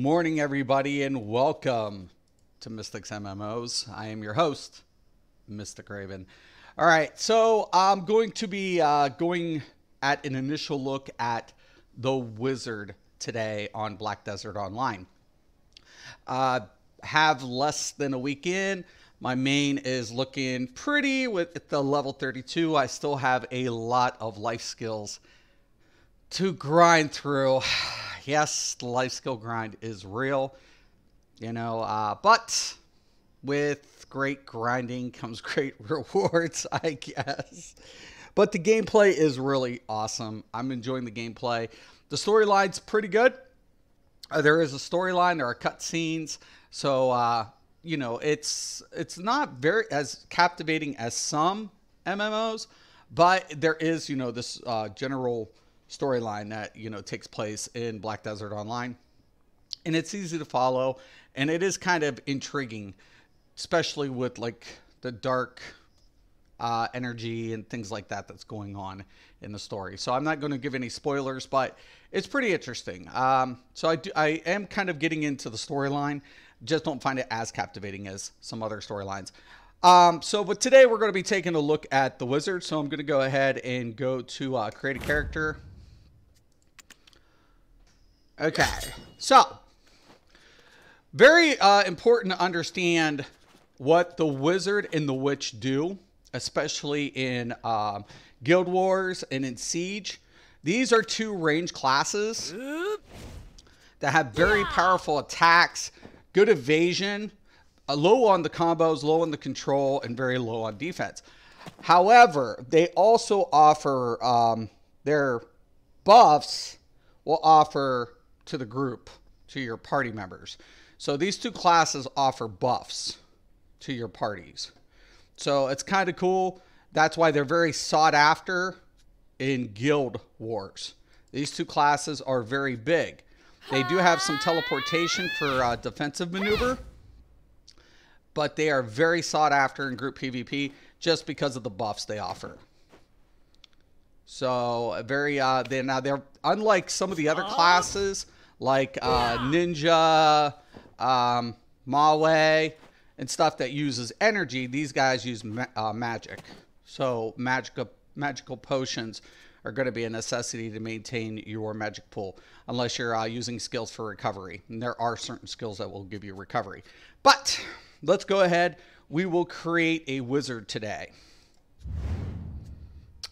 morning, everybody, and welcome to Mystics MMOs. I am your host, Mystic Raven. All right, so I'm going to be going at an initial look at the Wizard today on Black Desert Online. Have less than a week in. My main is looking pretty with the level 32. I still have a lot of life skills to grind through. Yes, the life skill grind is real, but with great grinding comes great rewards, I guess. But the gameplay is really awesome. I'm enjoying the gameplay. The storyline's pretty good. There is a storyline. There are cutscenes. So, it's not very as captivating as some MMOs, but there is, this general storyline that, takes place in Black Desert Online. And it's easy to follow. And it is kind of intriguing, especially with, like, the dark energy and things like that that's going on in the story. So I'm not going to give any spoilers, but it's pretty interesting. So I am kind of getting into the storyline. Just don't find it as captivating as some other storylines. But today we're going to be taking a look at the Wizard. So I'm going to go ahead and go to create a character. Okay, so very important to understand what the Wizard and the Witch do, especially in Guild Wars and in Siege. These are two range classes that have very powerful attacks, good evasion, low on the combos, low on the control, and very low on defense. However, they also offer their buffs will offer to the group, to your party members. So these two classes offer buffs to your parties. So it's kind of cool. That's why they're very sought after in Guild Wars. These two classes are very big. They do have some teleportation for defensive maneuver, but they are very sought after in group PvP just because of the buffs they offer. So they're unlike some of the other classes like Ninja, Mawe, and stuff that uses energy. These guys use magic. So magical potions are going to be a necessity to maintain your magic pool, unless you're using skills for recovery. And there are certain skills that will give you recovery. But let's go ahead. We will create a Wizard today.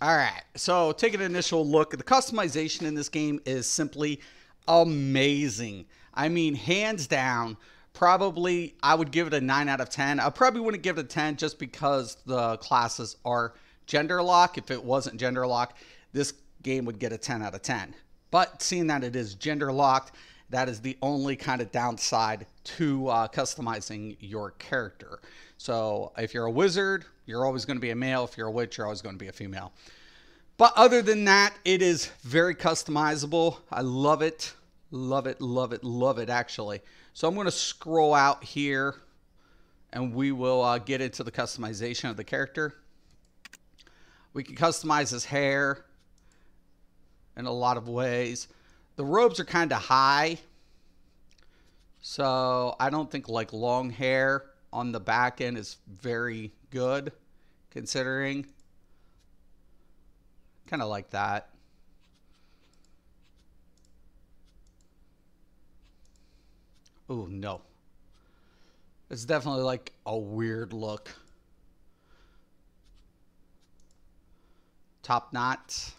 All right, so take an initial look. The customization in this game is simply amazing. I mean, hands down, probably I would give it a 9 out of 10. I probably wouldn't give it a 10 just because the classes are gender lock. If it wasn't gender lock, this game would get a 10 out of 10. But seeing that it is gender locked, that is the only kind of downside to customizing your character. So if you're a wizard, you're always going to be a male. If you're a witch, you're always going to be a female. But other than that, it is very customizable. I love it. Love it, love it, love it, actually. So I'm going to scroll out here, and we will get into the customization of the character. We can customize his hair in a lot of ways. The robes are kind of high, so I don't think like long hair on the back end is very good, considering. Kind of like that. Oh, no. It's definitely like a weird look. Top knot.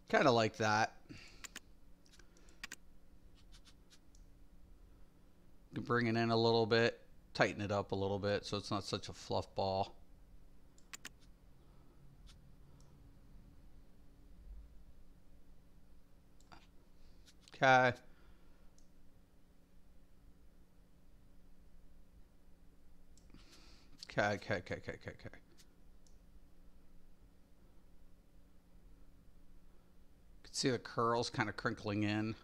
Kind of like that. You can bring it in a little bit, tighten it up a little bit so it's not such a fluff ball. Okay. Okay. See the curls kind of crinkling in.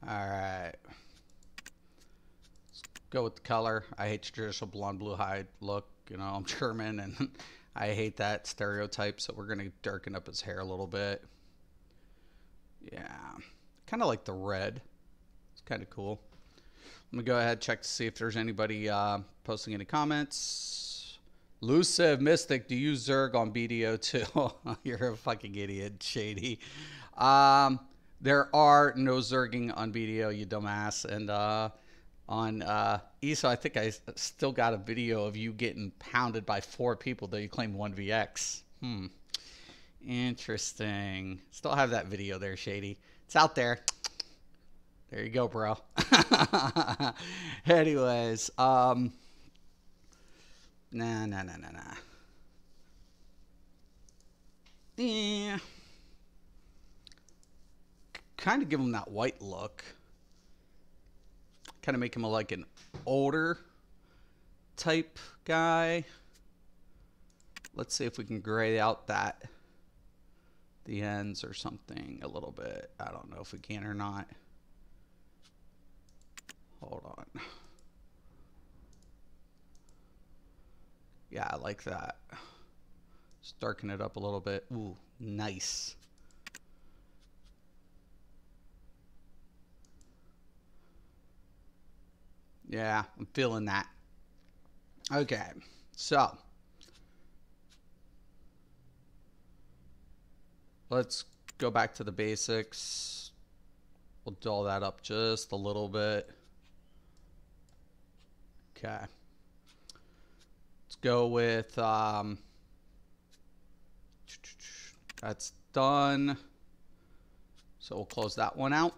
All right. Let's go with the color. I hate traditional blonde blue hide look. You know, I'm German and I hate that stereotype, so we're going to darken up his hair a little bit. Yeah, kind of like the red. It's kind of cool. Let me go ahead and check to see if there's anybody posting any comments. Lucive Mystic, do you Zerg on BDO too? You're a fucking idiot, Shady. There are no Zerging on BDO, you dumbass. And on ESO, I think I still got a video of you getting pounded by 4 people that you claim 1vx. Interesting. Still have that video there, Shady. It's out there. There you go, bro. Anyways, nah. Yeah. Kind of give him that white look. Kind of make him like an older type guy. Let's see if we can gray out the ends or something a little bit. I don't know if we can or not. Hold on. Yeah, I like that. Just darken it up a little bit. Ooh, nice. Yeah, I'm feeling that. Okay, so let's go back to the basics. We'll dull that up just a little bit. Okay. Let's go with, that's done. So we'll close that one out.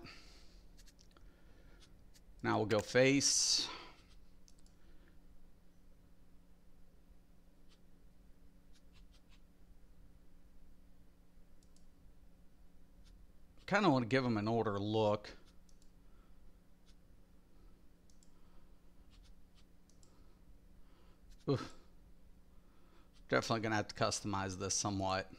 Now we'll go face. Kind of want to give him an older look. Oof. Definitely going to have to customize this somewhat.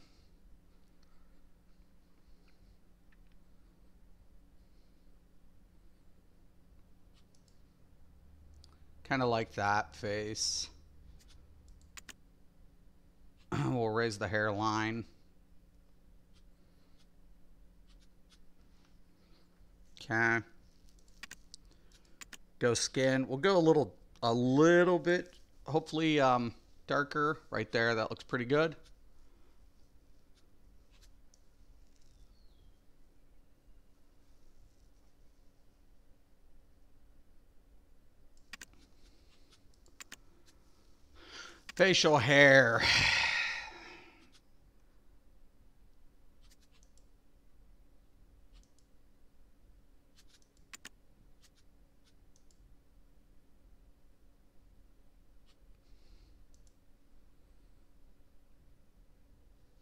Kind of like that face. We'll raise the hairline. Okay. Go skin. We'll go a little bit, hopefully darker right there. That looks pretty good. Facial hair.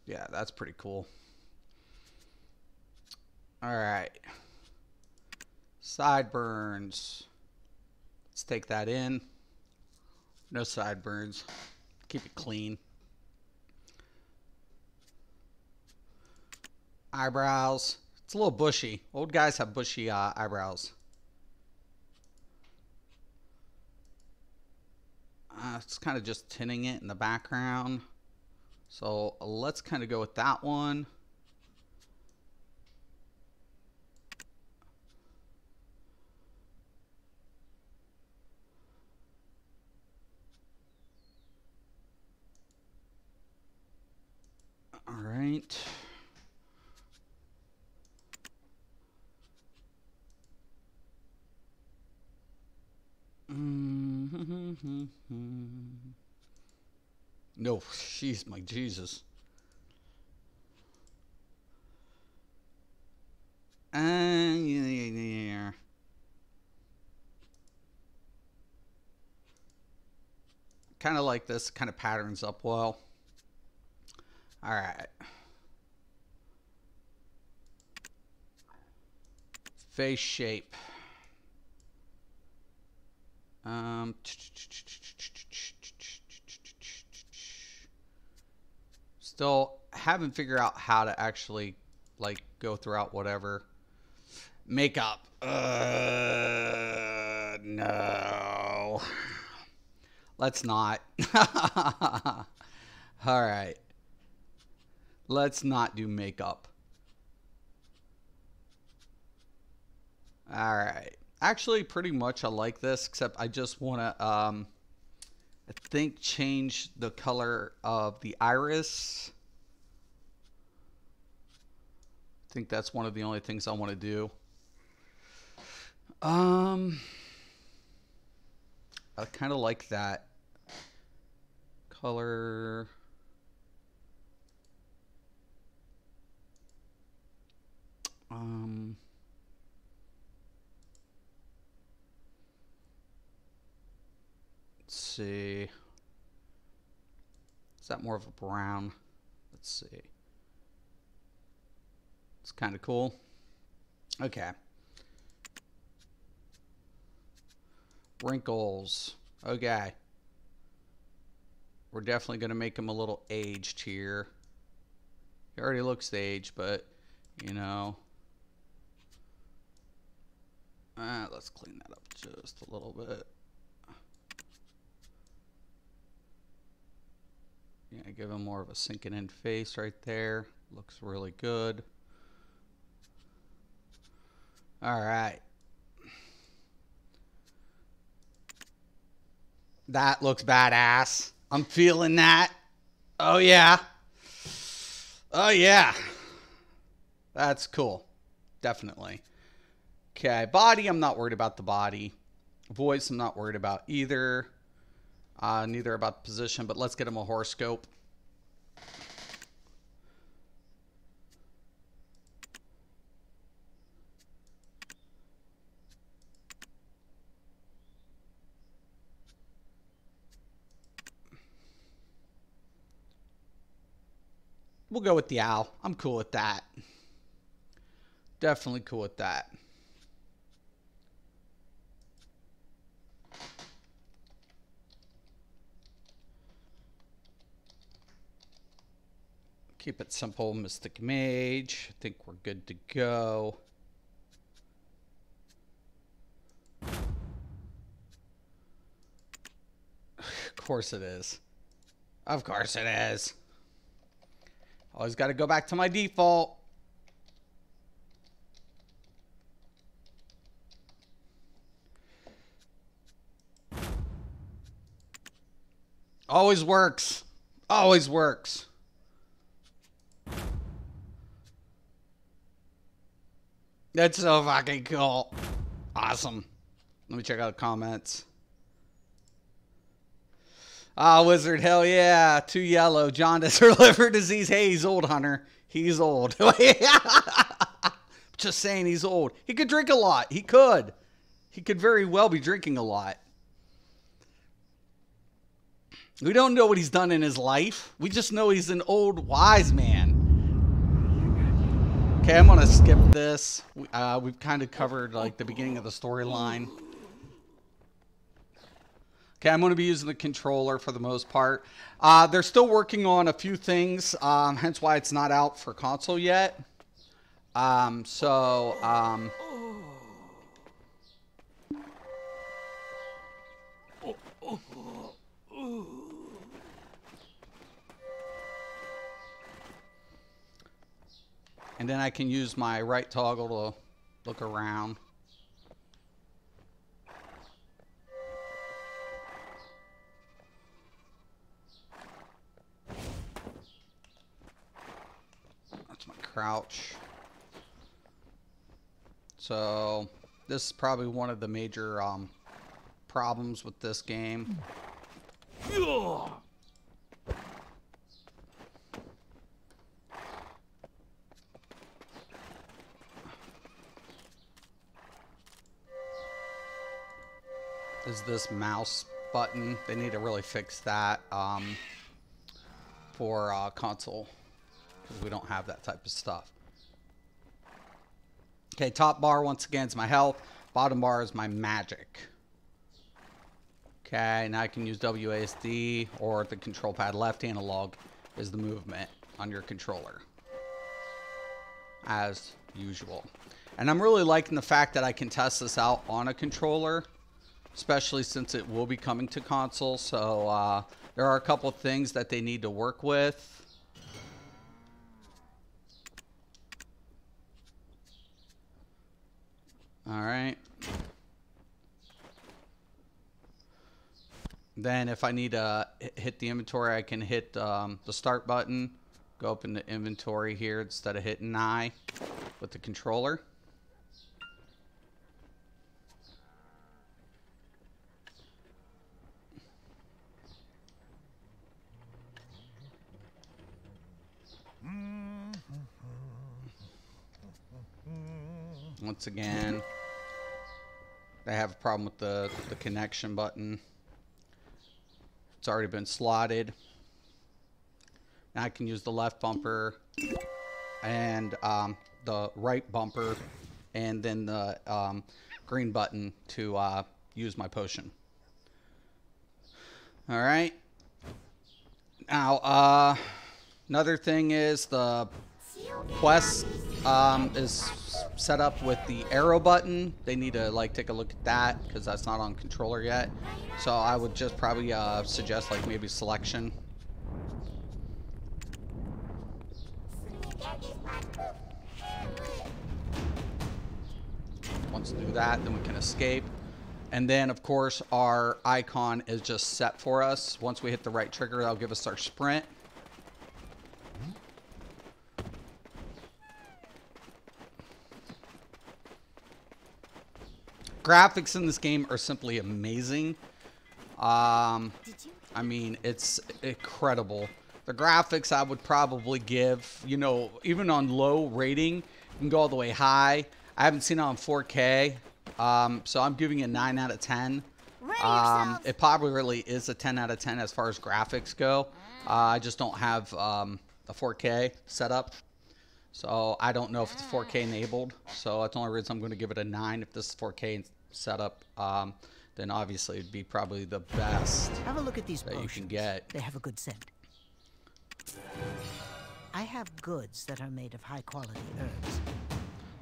Yeah, that's pretty cool. All right. Sideburns. Let's take that in. No sideburns. Keep it clean. Eyebrows. It's a little bushy. Old guys have bushy eyebrows. It's kind of just tinting it in the background. So let's kind of go with that one. All right. No, jeez, my Jesus. Yeah. Kind of like this, kind of patterns up well. All right. Face shape. Still haven't figured out how to actually like go throughout whatever. Makeup. No. Let's not. All right. Let's not do makeup. All right. Actually, pretty much I like this, except I just want to, I think, change the color of the iris. I think that's one of the only things I want to do. I kind of like that color. Let's see. Is that more of a brown? Let's see. It's kind of cool. Okay. Wrinkles. Okay. We're definitely going to make him a little aged here. He already looks aged, but, you know. Let's clean that up just a little bit. Yeah, give him more of a sinking in face right there. Looks really good. All right. That looks badass. I'm feeling that. Oh, yeah. Oh, yeah. That's cool. Definitely. Okay, body, I'm not worried about the body. Voice, I'm not worried about either. Neither about the position, but let's get him a horoscope. We'll go with the owl. I'm cool with that. Definitely cool with that. Keep it simple, Mystic Mage. I think we're good to go. Of course it is. Of course it is. Always got to go back to my default. Always works. Always works. That's so fucking cool. Awesome. Let me check out the comments. Wizard, hell yeah. 2 yellow. Jaundice or liver disease. Hey, he's old, Hunter. He's old. Just saying he's old. He could drink a lot. He could. He could very well be drinking a lot. We don't know what he's done in his life. We just know he's an old wise man. Okay, I'm going to skip this. We've kind of covered like the beginning of the storyline. Okay, I'm going to be using the controller for the most part. They're still working on a few things, hence why it's not out for console yet. And then I can use my right toggle to look around. That's my crouch. So this is probably one of the major problems with this game. Is this mouse button. They need to really fix that for console, because we don't have that type of stuff. Okay, top bar once again is my health. Bottom bar is my magic. Okay, now I can use WASD or the control pad. Left analog is the movement on your controller, as usual. And I'm really liking the fact that I can test this out on a controller. especially since it will be coming to console. So there are a couple of things that they need to work with. All right. Then if I need to hit the inventory, I can hit the start button, go up in the inventory here instead of hitting I with the controller. Once again, I have a problem with the connection button. It's already been slotted. Now I can use the left bumper and the right bumper and then the green button to use my potion. All right. Now, another thing is the quest is set up with the arrow button. They need to like take a look at that because that's not on controller yet. So I would just probably suggest like maybe selection. Once we do that, then we can escape. And then of course our icon is just set for us. Once we hit the right trigger, that'll give us our sprint. Graphics in this game are simply amazing. I mean, it's incredible. The graphics I would probably give, you know, even on low rating, you can go all the way high. I haven't seen it on 4K, so I'm giving it a 9 out of 10. It probably really is a 10 out of 10 as far as graphics go. I just don't have a 4K set up. So I don't know if it's 4K enabled. So that's the only reason I'm going to give it a 9. If this is 4K setup, then obviously it'd be probably the best. Have a look at these that potions. you can get. They have a good scent. I have goods that are made of high quality herbs.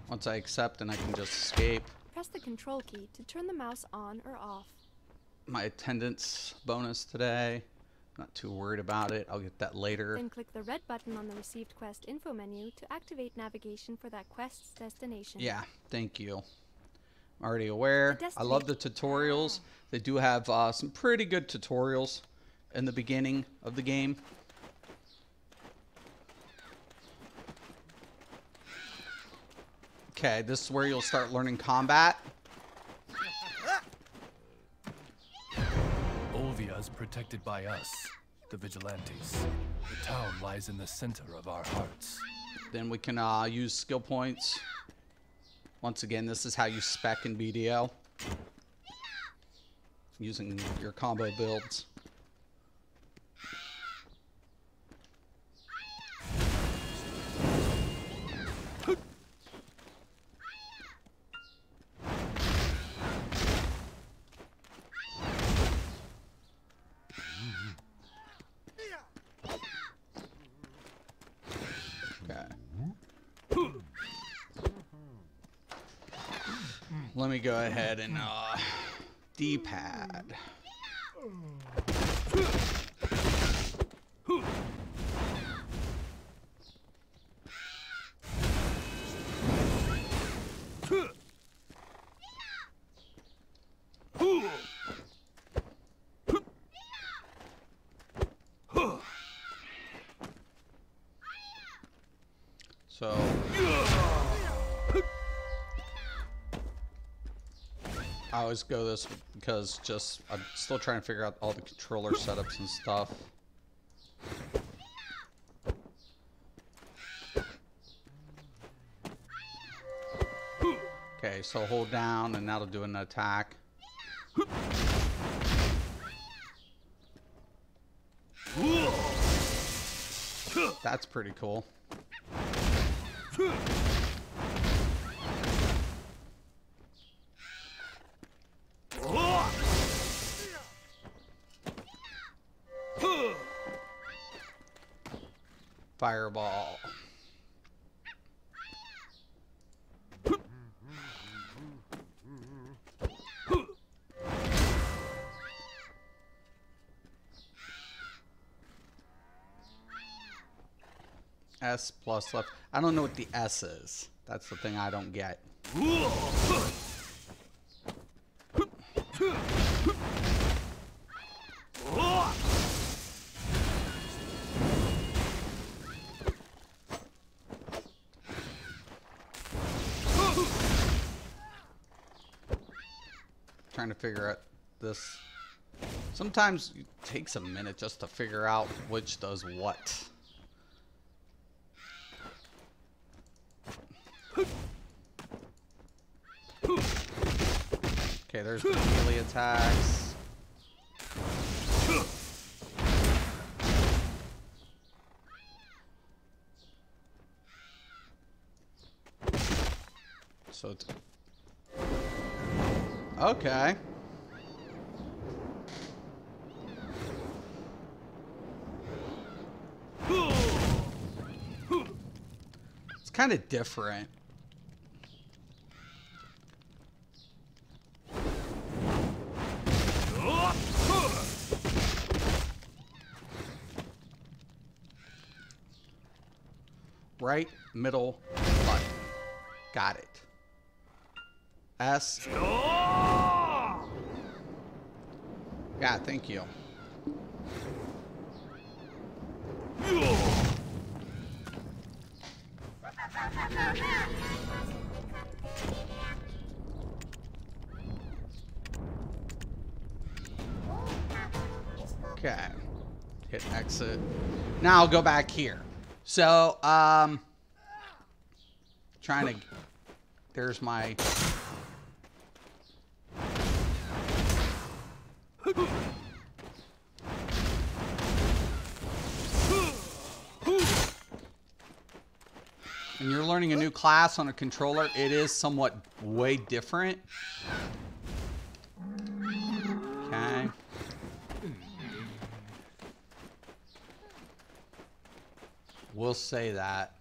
Once I accept, then I can just escape. Press the control key to turn the mouse on or off. My attendance bonus today. Not too worried about it. I'll get that later. Then click the red button on the received quest info menu to activate navigation for that quest's destination. Yeah, thank you. I'm already aware. I love the tutorials. They do have some pretty good tutorials in the beginning of the game. Okay, this is where you'll start learning combat. Olvia is protected by us, the Vigilantes. The town lies in the center of our hearts. Then we can use skill points. Once again, this is how you spec in BDO. Using your combo builds. Let me go ahead and D-pad. So I always go this because just I'm still trying to figure out all the controller setups and stuff. Okay, so hold down and that'll do an attack. That's pretty cool. Fireball. S plus left. I don't know what the S is. That's the thing I don't get. Trying to figure out this. Sometimes it takes a minute just to figure out which does what. Okay, there's the melee attacks. So it's okay. It's kind of different. Right, middle, button. Got it. S. Yeah, thank you. Okay. Hit exit. Now I'll go back here. So, trying to, there's my, when you're learning a new class on a controller, it is somewhat way different. Okay. We'll say that.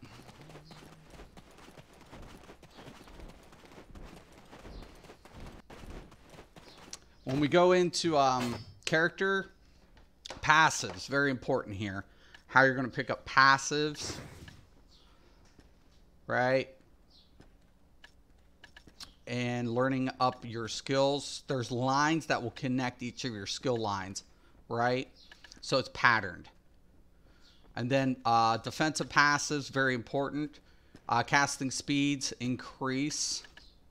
When we go into character passives, very important here. How you're going to pick up passives, right? And learning up your skills. There's lines that will connect each of your skill lines, right? So it's patterned. And then defensive passives, very important. Casting speeds increase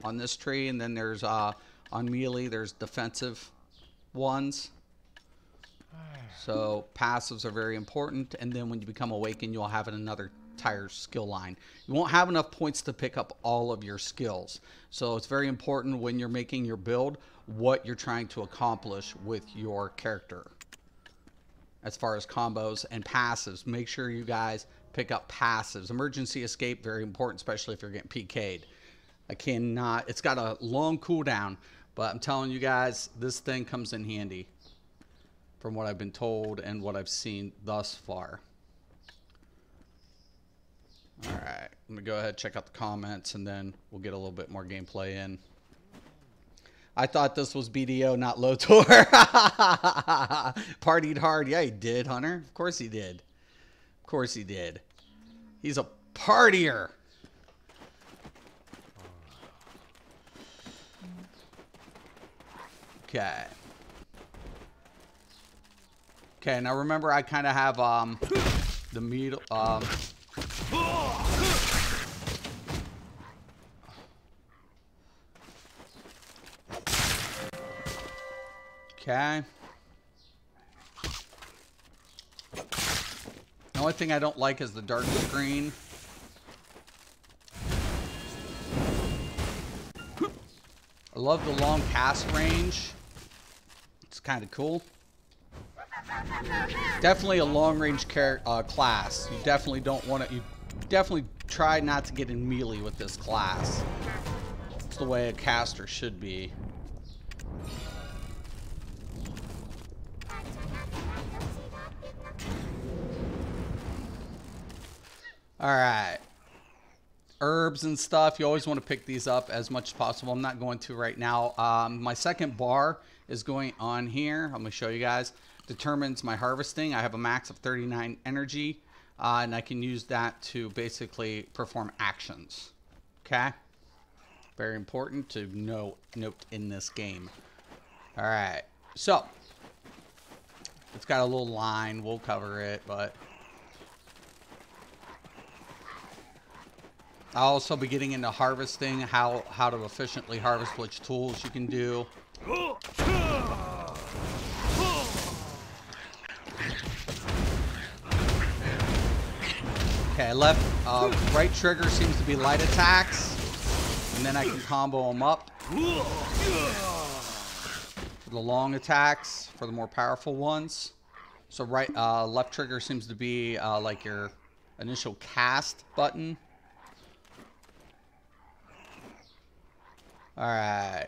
on this tree. And then there's, on melee, there's defensive ones. So passives are very important. And then when you become awakened, you'll have another entire skill line. You won't have enough points to pick up all of your skills. So it's very important when you're making your build, what you're trying to accomplish with your character. As far as combos and passives, make sure you guys pick up passives. Emergency escape, very important, especially if you're getting PK'd. It's got a long cooldown, but I'm telling you guys, this thing comes in handy from what I've been told and what I've seen thus far. All right, let me go ahead and check out the comments, and then we'll get a little bit more gameplay in. I thought this was BDO, not Lotor. Partied hard. Yeah, he did, Hunter. Of course he did. Of course he did. He's a partier. Okay. Okay, now remember I kind of have the middle okay. The only thing I don't like is the dark screen. I love the long cast range. It's kind of cool. Definitely a long-range class. You definitely don't want to. You definitely try not to get in melee with this class. It's the way a caster should be. All right. Herbs and stuff. You always want to pick these up as much as possible. I'm not going to right now. My second bar is going on here. I'm going to show you guys. Determines my harvesting. I have a max of 39 energy. and I can use that to basically perform actions. Okay? Very important to note in this game. All right. So, it's got a little line. We'll cover it, but I'll also be getting into harvesting, how to efficiently harvest, which tools you can do. Okay, right trigger seems to be light attacks, and then I can combo them up. For the long attacks, for the more powerful ones. So left trigger seems to be like your initial cast button. All right.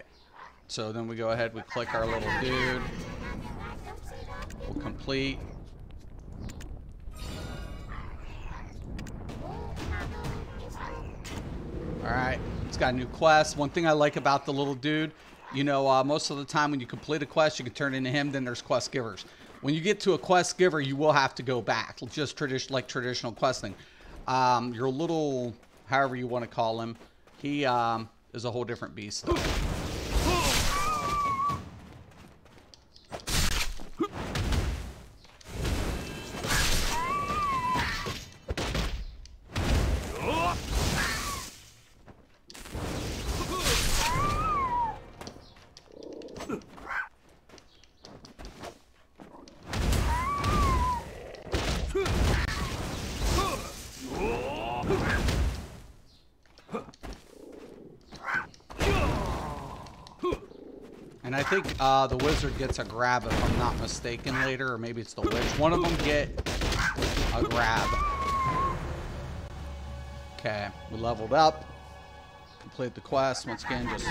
So then we go ahead, we click our little dude. We'll complete. All right. It's got a new quest. One thing I like about the little dude, you know, most of the time when you complete a quest, you can turn into him. Then there's quest givers. When you get to a quest giver, you will have to go back, just like traditional questing. Your little, however you want to call him, he is a whole different beast. And I think the wizard gets a grab if I'm not mistaken later, or maybe it's the witch. One of them get a grab. Okay, we leveled up. Complete the quest. Once again, just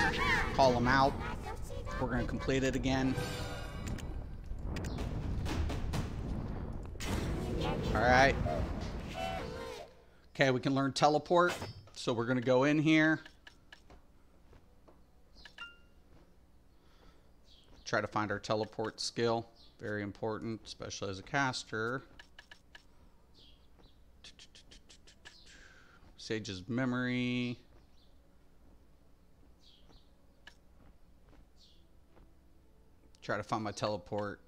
call them out. We're going to complete it again. Alright. Okay, we can learn teleport. So we're going to go in here. Try to find our teleport skill. Very important, especially as a caster. Sage's memory. Try to find my teleport.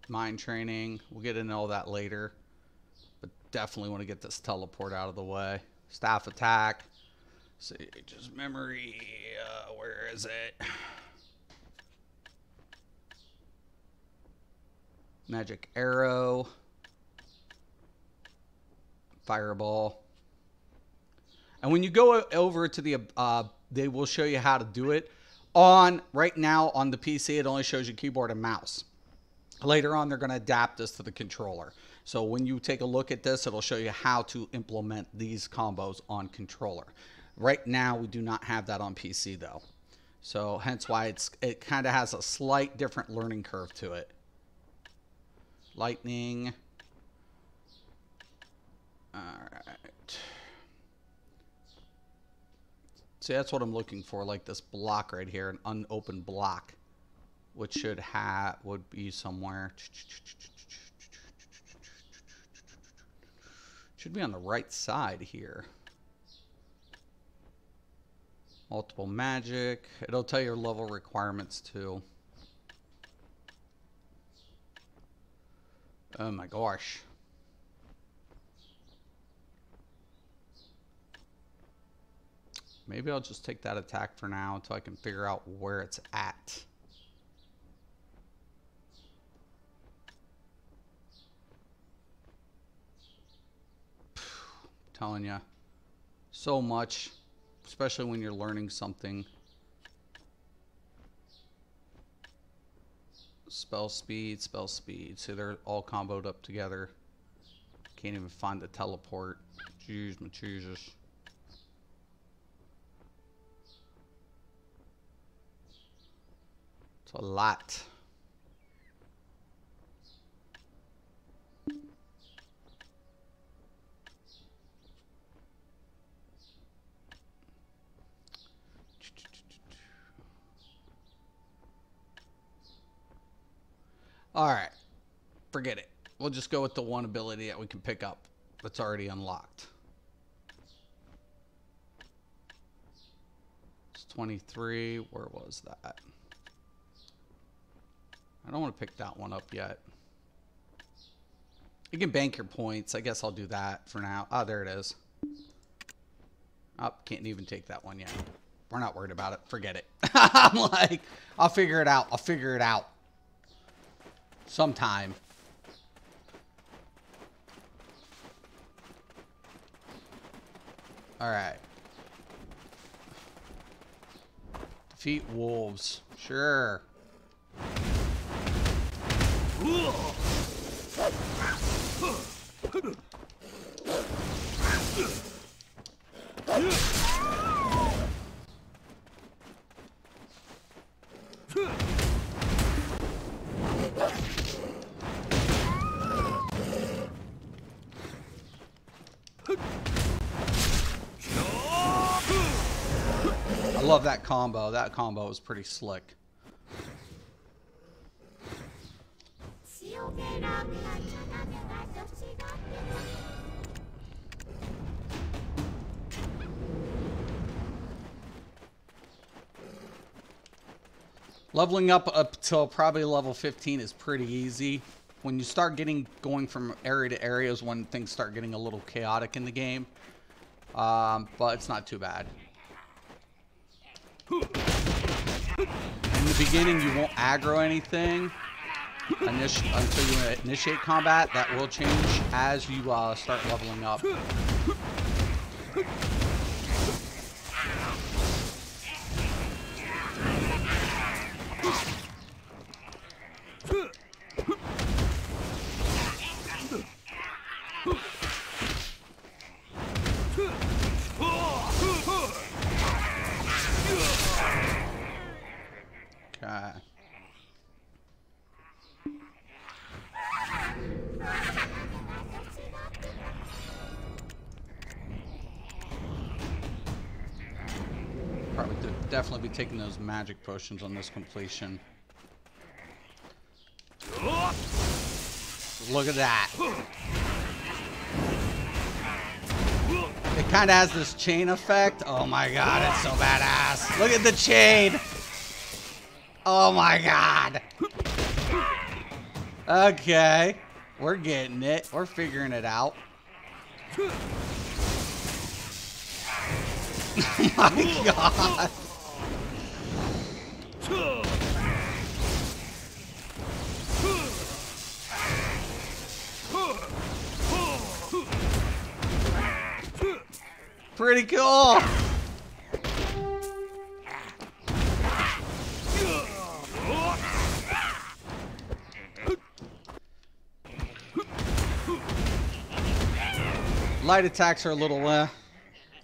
Mind training. We'll get into all that later. But definitely want to get this teleport out of the way. Staff attack. Sage's memory. Where is it? Magic arrow. Fireball. And when you go over to the, they will show you how to do it. Right now on the PC, it only shows you keyboard and mouse. Later on, they're going to adapt this to the controller. So when you take a look at this, it'll show you how to implement these combos on controller. Right now, we do not have that on PC though. So hence why it kind of has a slight different learning curve to it. Lightning. All right. See, that's what I'm looking for, like this block right here, an unopened block, which would be somewhere. Should be on the right side here. Multiple magic. It'll tell your level requirements too. Oh my gosh. Maybe I'll just take that attack for now until I can figure out where it's at. I'm telling you, so much, especially when you're learning something. Spell speed, spell speed. So they're all comboed up together. Can't even find the teleport. Jeez, my Jesus. It's a lot. All right, forget it. We'll just go with the one ability that we can pick up. That's already unlocked. It's 23. Where was that? I don't want to pick that one up yet. You can bank your points. I guess I'll do that for now. Oh, there it is. Oh, can't even take that one yet. We're not worried about it. Forget it. I'm like, I'll figure it out. I'll figure it out. Sometime. Alright. Defeat wolves. Sure. I love that combo. That combo was pretty slick. Leveling up till probably level 15 is pretty easy. When you start going from area to area is when things start getting a little chaotic in the game. But it's not too bad. In the beginning, you won't aggro anything until you initiate combat. That will change as you start leveling up. Okay. Probably definitely be taking those magic potions on this completion. Look at that. It kind of has this chain effect. Oh my god, it's so badass. Look at the chain. Oh my god. Okay. We're getting it. We're figuring it out. Oh my god. Pretty cool. Light attacks are a little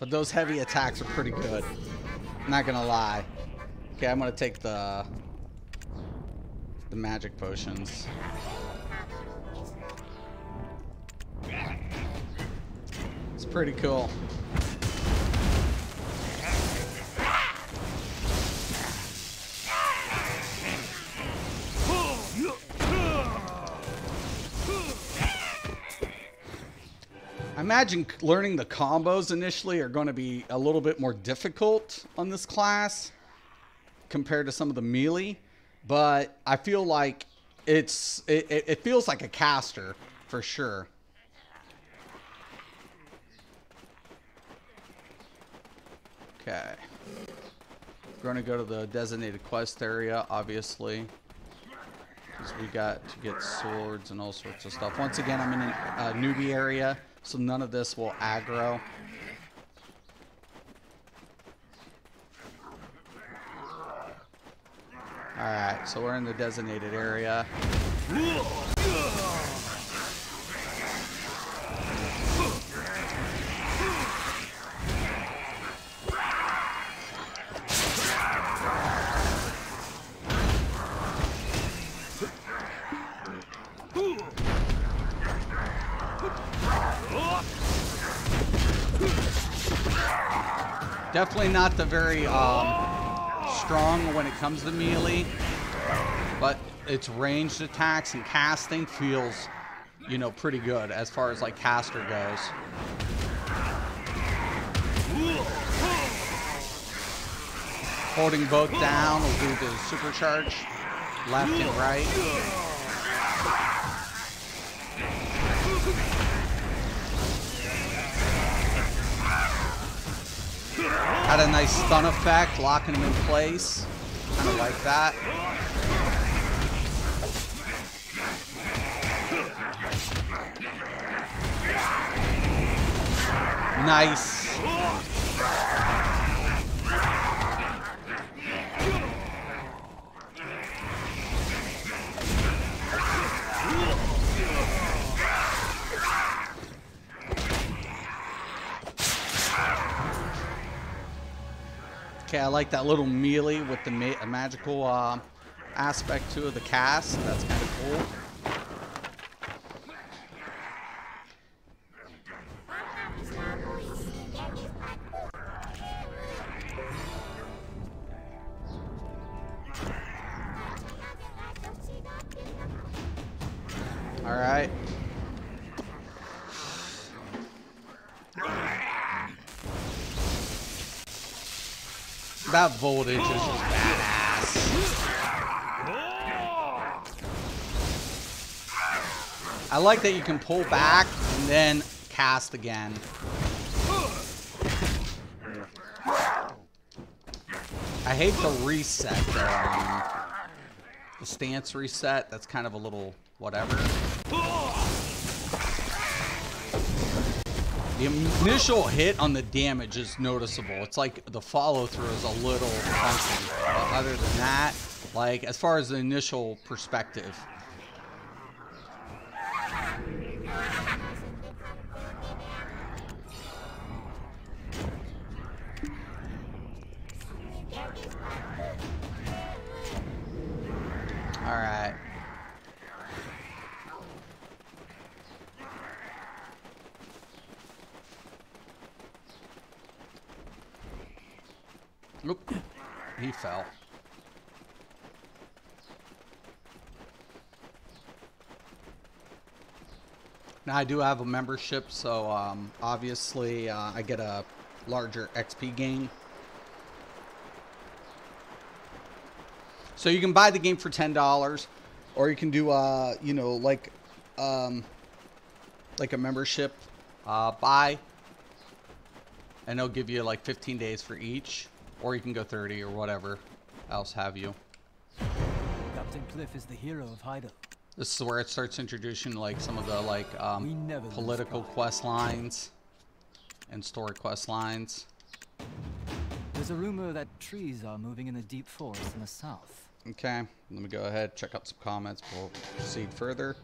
but those heavy attacks are pretty good. Not gonna lie. Okay, I'm gonna take the magic potions. It's pretty cool. I imagine learning the combos initially are going to be a little bit more difficult on this class compared to some of the melee, but I feel like it feels like a caster for sure. Okay. We're going to go to the designated quest area, obviously, because we got to get swords and all sorts of stuff. Once again, I'm in a newbie area, so none of this will aggro. Alright, so we're in the designated area. Definitely not the very strong when it comes to melee, but its ranged attacks and casting feels, you know, pretty good as far as like caster goes. Holding both down will do the supercharge, left and right. Had a nice stun effect, locking him in place. Kind of like that. Nice. Okay, I like that little melee with the magical aspect to the cast. That's kind of cool. All right. That voltage is just badass. I like that you can pull back and then cast again. I hate the reset there. The stance reset, that's kind of a little whatever. The initial hit on the damage is noticeable. It's like the follow through is a little funky. But other than that, like as far as the initial perspective. All right. Oop, he fell. Now I do have a membership, so obviously I get a larger XP gain. So you can buy the game for $10, or you can do you know, like a membership buy, and they'll give you like 15 days for each. Or you can go 30 or whatever else have you. Captain Cliff is the hero of Hydo. This is where it starts introducing like some of the like political quest lines and story quest lines. There's a rumor that trees are moving in the deep forest in the south. Okay, let me go ahead, check out some comments before we proceed further.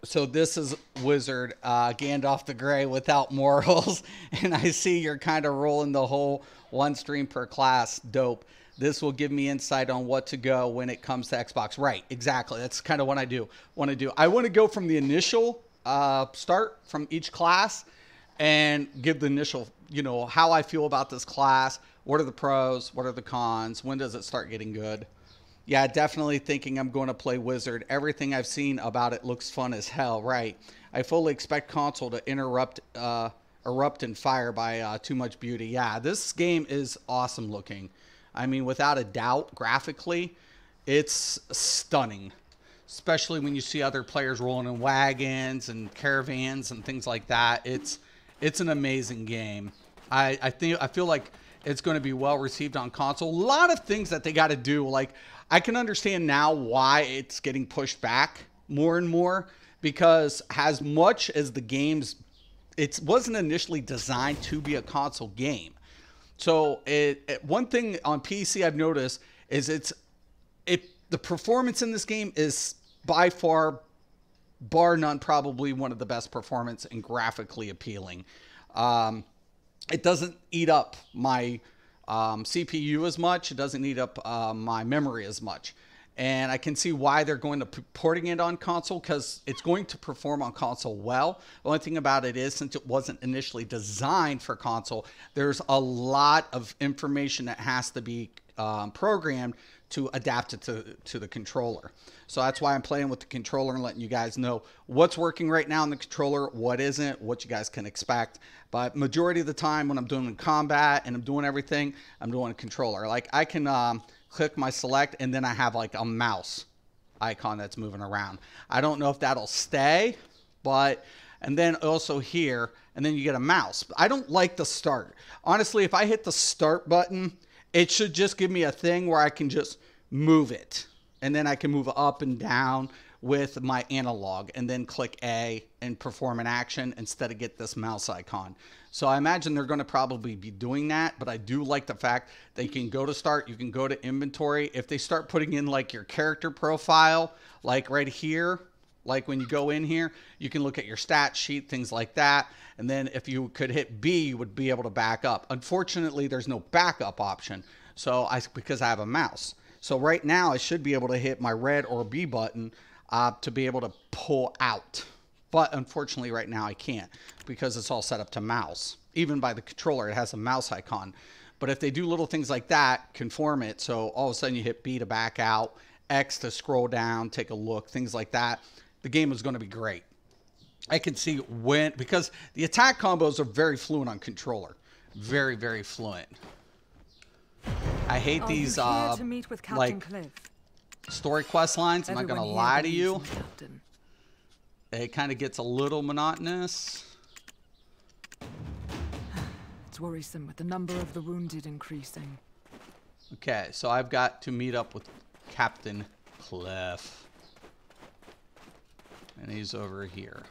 So this is Wizard, Gandalf the Grey without morals, and I see you're kind of rolling the whole one stream per class. Dope. This will give me insight on what to go when it comes to Xbox. Right, exactly. That's kind of what I do. I want to go from the initial start from each class and give the initial, you know, how I feel about this class. What are the pros? What are the cons? When does it start getting good? Yeah, definitely thinking I'm going to play Wizard. Everything I've seen about it looks fun as hell. Right. I fully expect console to erupt in fire by too much beauty. Yeah, this game is awesome looking. I mean, without a doubt, graphically, it's stunning. Especially when you see other players rolling in wagons and caravans and things like that. It's an amazing game. I feel like it's going to be well received on console. A lot of things that they got to do, like I can understand now why it's getting pushed back more and more, because as much as the games, it wasn't initially designed to be a console game. So one thing on PC I've noticed is the performance in this game is by far, bar none, probably one of the best performance and graphically appealing. It doesn't eat up my CPU as much. It doesn't eat up my memory as much. And I can see why they're going to porting it on console, because it's going to perform on console well. The only thing about it is, since it wasn't initially designed for console, there's a lot of information that has to be programmed to adapt it to the controller. So that's why I'm playing with the controller and letting you guys know what's working right now in the controller, what isn't, what you guys can expect. But majority of the time when I'm doing combat and I'm doing everything, I'm doing a controller. Like I can click my select and then I have like a mouse icon that's moving around. I don't know if that'll stay, but, and then also here, and then you get a mouse. I don't like the start. Honestly, if I hit the start button, it should just give me a thing where I can just move it. And then I can move up and down with my analog and then click A and perform an action instead of get this mouse icon. So I imagine they're going to probably be doing that, but I do like the fact that you can go to start, you can go to inventory. If they start putting in like your character profile, like right here, like when you go in here, you can look at your stat sheet, things like that. And then if you could hit B, you would be able to back up. Unfortunately, there's no backup option. So because I have a mouse. So right now I should be able to hit my red or B button to be able to pull out. But unfortunately right now I can't because it's all set up to mouse. Even by the controller, it has a mouse icon. But if they do little things like that, conform it. So all of a sudden you hit B to back out, X to scroll down, take a look, things like that. The game is going to be great. I can see when, because the attack combos are very fluent on controller. Very, very fluent. I hate these to meet with Captain like Cliff? story quest lines. I'm not going to lie to you. Captain. It kind of gets a little monotonous. It's worrisome with the number of the wounded increasing. Okay, so I've got to meet up with Captain Cliff. And he's over here.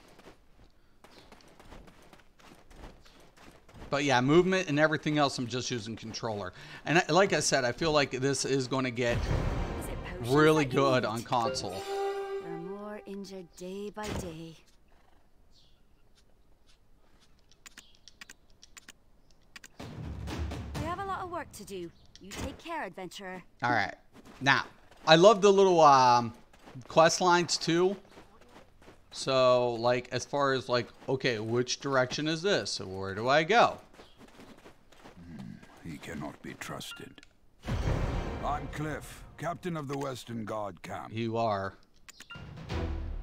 But yeah, movement and everything else, I'm just using controller. And like I said, I feel like this is going to get really good on console. You're more injured day by day. We have a lot of work to do. You take care, adventurer. All right. Now, I love the little quest lines too. So, like, as far as, like, okay, which direction is this? Where do I go? He cannot be trusted. I'm Cliff, captain of the Western Guard camp. You are.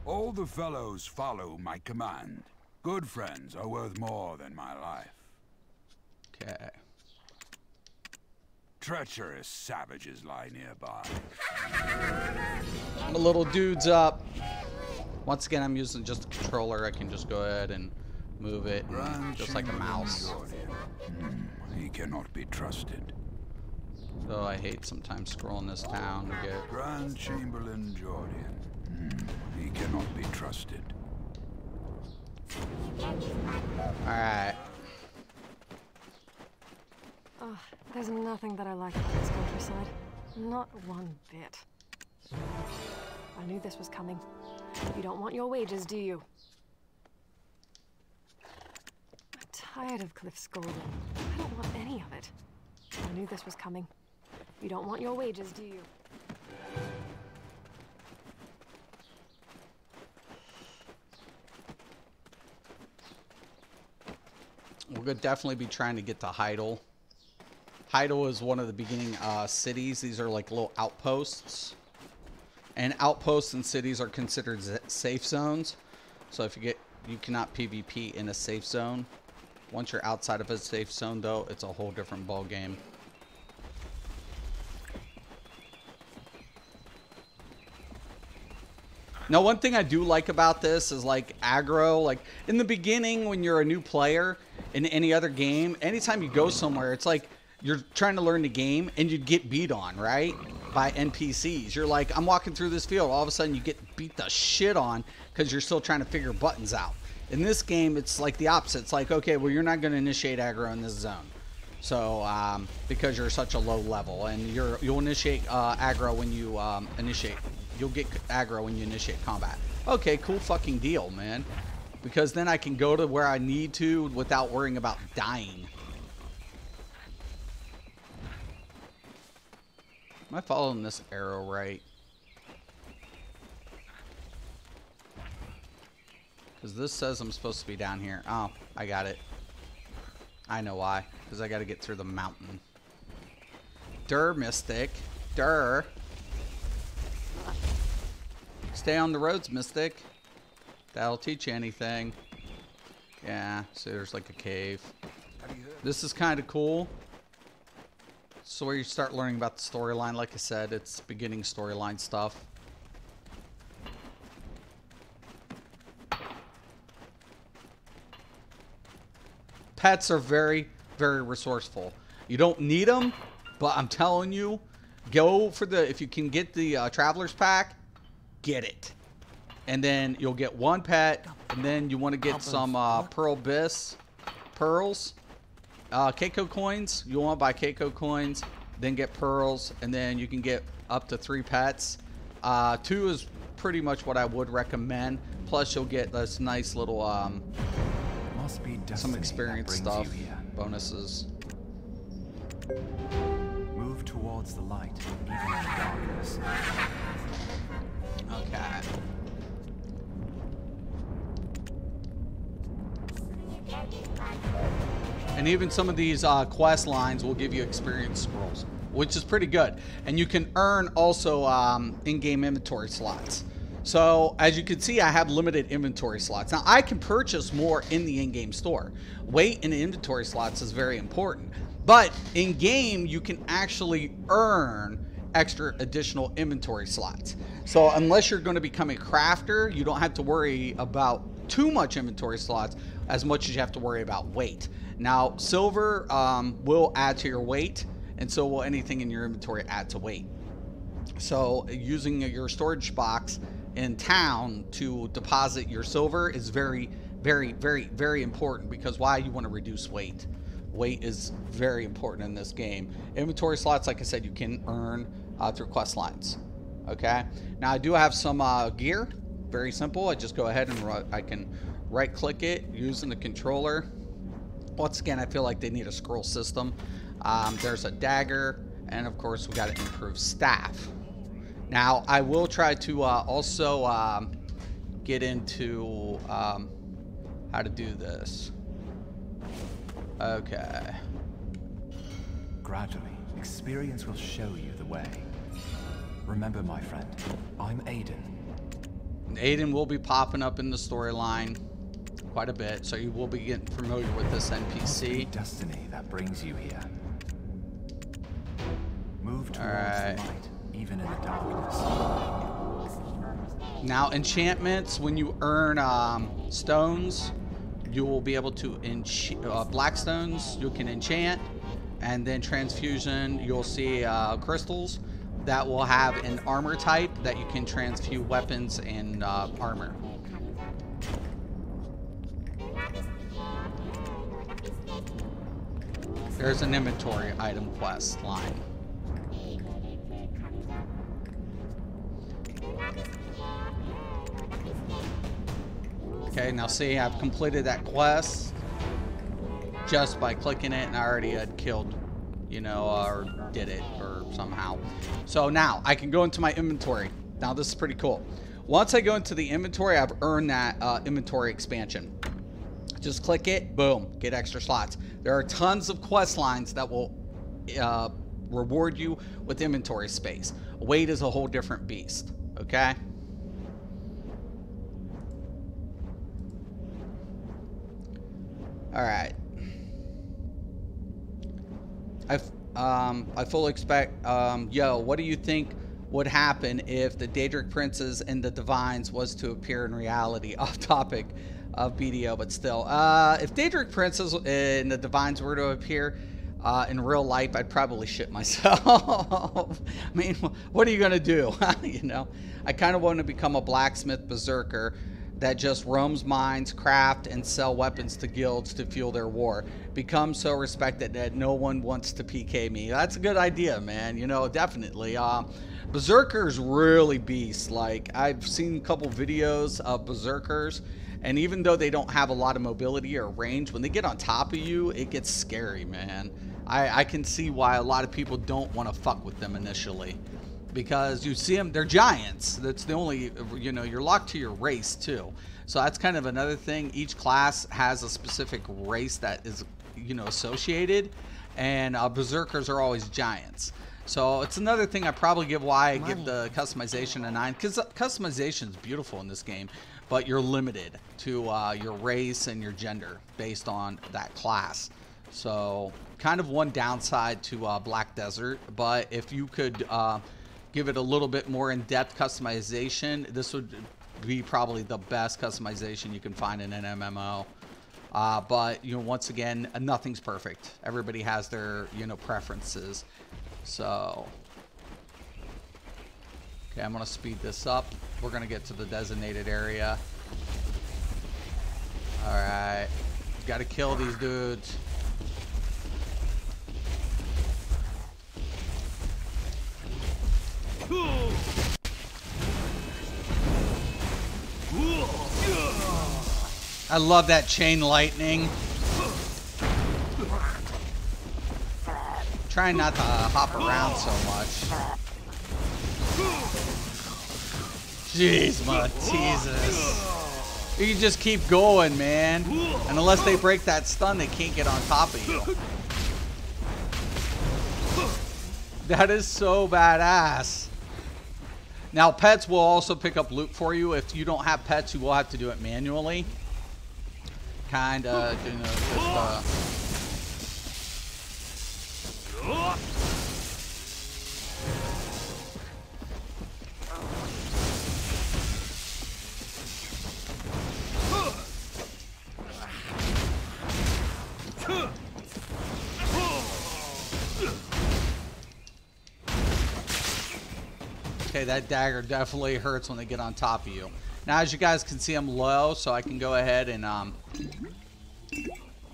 All the fellows follow my command. Good friends are worth more than my life. Okay. Treacherous savages lie nearby. My little dude's up. Once again, I'm using just a controller. I can just go ahead and move it, just like a mouse. He cannot be trusted. So I hate sometimes scrolling this down to get... Grand Chamberlain Jordan. He cannot be trusted. Alright. Oh, there's nothing that I like about this countryside. Not one bit. I knew this was coming. You don't want your wages, do you? I'm tired of Cliff scolding. I don't want any of it. I knew this was coming. You don't want your wages, do you? We're going to definitely be trying to get to Heidel. Heidel is one of the beginning cities. These are like little outposts. And outposts and cities are considered safe zones. So if you cannot PvP in a safe zone. Once you're outside of a safe zone, though, it's a whole different ball game. Now, one thing I do like about this is like aggro. Like in the beginning, when you're a new player in any other game, anytime you go somewhere, it's like you're trying to learn the game and you'd get beat on, right? By NPCs. You're like, I'm walking through this field. All of a sudden, you get beat the shit on because you're still trying to figure buttons out. In this game, it's like the opposite. It's like, okay, well, you're not going to initiate aggro in this zone. So, because you're such a low level. And you'll initiate aggro when you initiate. You'll get aggro when you initiate combat. Okay, cool fucking deal, man. Because then I can go to where I need to without worrying about dying. Am I following this arrow right? Because this says I'm supposed to be down here. Oh, I got it. I know why. Because I got to get through the mountain. Durr, Mystic. Durr. Stay on the roads, Mystic. That'll teach you anything. Yeah, so there's like a cave. This is kind of cool. So where you start learning about the storyline. Like I said, it's beginning storyline stuff. Pets are very, very resourceful. You don't need them, but I'm telling you, go for the, if you can get the Traveler's Pack, get it. And then you'll get one pet, and then you want to get some Pearl Bis pearls. Keiko coins. You want to buy Keiko coins, then get pearls, and then you can get up to 3 pets. 2 is pretty much what I would recommend. Plus, you'll get this nice little Must be some experience stuff, bonuses. Move towards the light, even in the darkness. Okay. And even some of these quest lines will give you experience scrolls, which is pretty good. And you can earn also in-game inventory slots. So as you can see, I have limited inventory slots. Now I can purchase more in the in-game store. Weight in inventory slots is very important. But in-game, you can actually earn extra additional inventory slots. So unless you're going to become a crafter, you don't have to worry about too much inventory slots as much as you have to worry about weight. Now, silver will add to your weight, and so will anything in your inventory add to weight. So using your storage box in town to deposit your silver is very, very, very, very important, because why? You want to reduce weight. Weight is very important in this game. Inventory slots, like I said, you can earn through quest lines. Okay. Now I do have some gear. Very simple. I just go ahead and I can right click it using the controller. Once again, I feel like they need a scroll system. There's a dagger, and of course we got to improve staff. Now I will try to also get into how to do this. Okay. Gradually, experience will show you the way. Remember, my friend, I'm Aiden. Aiden will be popping up in the storyline quite a bit, so you will be getting familiar with this NPC. Destiny that brings you here. Move towards Alright. the light, even in the darkness. Now, enchantments, when you earn stones, you will be able to black stones you can enchant, and then transfusion, you'll see crystals that will have an armor type that you can transfuse weapons and armor. There's an inventory item quest line. Okay, now see, I've completed that quest just by clicking it, and I already had killed, you know, or did it, or somehow. So now I can go into my inventory. Now this is pretty cool. Once I go into the inventory, I've earned that inventory expansion. Just click it, boom, get extra slots. There are tons of quest lines that will reward you with inventory space. Weight is a whole different beast, okay? All right. I fully expect, yo, what do you think would happen if the Daedric Princes and the Divines was to appear in reality? Off topic of BDO, but still. If Daedric Princes and the Divines were to appear in real life, I'd probably shit myself. I mean, what are you going to do? You know, I kind of want to become a blacksmith berserker that just roams mines, craft, and sell weapons to guilds to fuel their war. Become so respected that no one wants to PK me. That's a good idea, man. You know, definitely. Berserkers really beast. Like, I've seen a couple videos of berserkers, and even though they don't have a lot of mobility or range, when they get on top of you, it gets scary, man. I can see why a lot of people don't want to fuck with them initially. Because you see them, they're giants. That's the only, you know, you're locked to your race too. So that's kind of another thing. Each class has a specific race that is, you know, associated. And berserkers are always giants. So it's another thing I probably give why I give the customization a 9, because customization is beautiful in this game, but you're limited to your race and your gender based on that class. So kind of one downside to Black Desert, but if you could give it a little bit more in-depth customization, this would be probably the best customization you can find in an MMO. But, you know, once again, nothing's perfect. Everybody has their, you know, preferences. So, okay, I'm going to speed this up. We're going to get to the designated area. Alright. Got to kill these dudes. I love that chain lightning. Trying not to hop around so much. Jeez, Jesus. You can just keep going, man. And unless they break that stun, they can't get on top of you. That is so badass. Now, pets will also pick up loot for you. If you don't have pets, you will have to do it manually. Kind of, you know, just, okay, that dagger definitely hurts when they get on top of you. Now, as you guys can see, I'm low, so I can go ahead and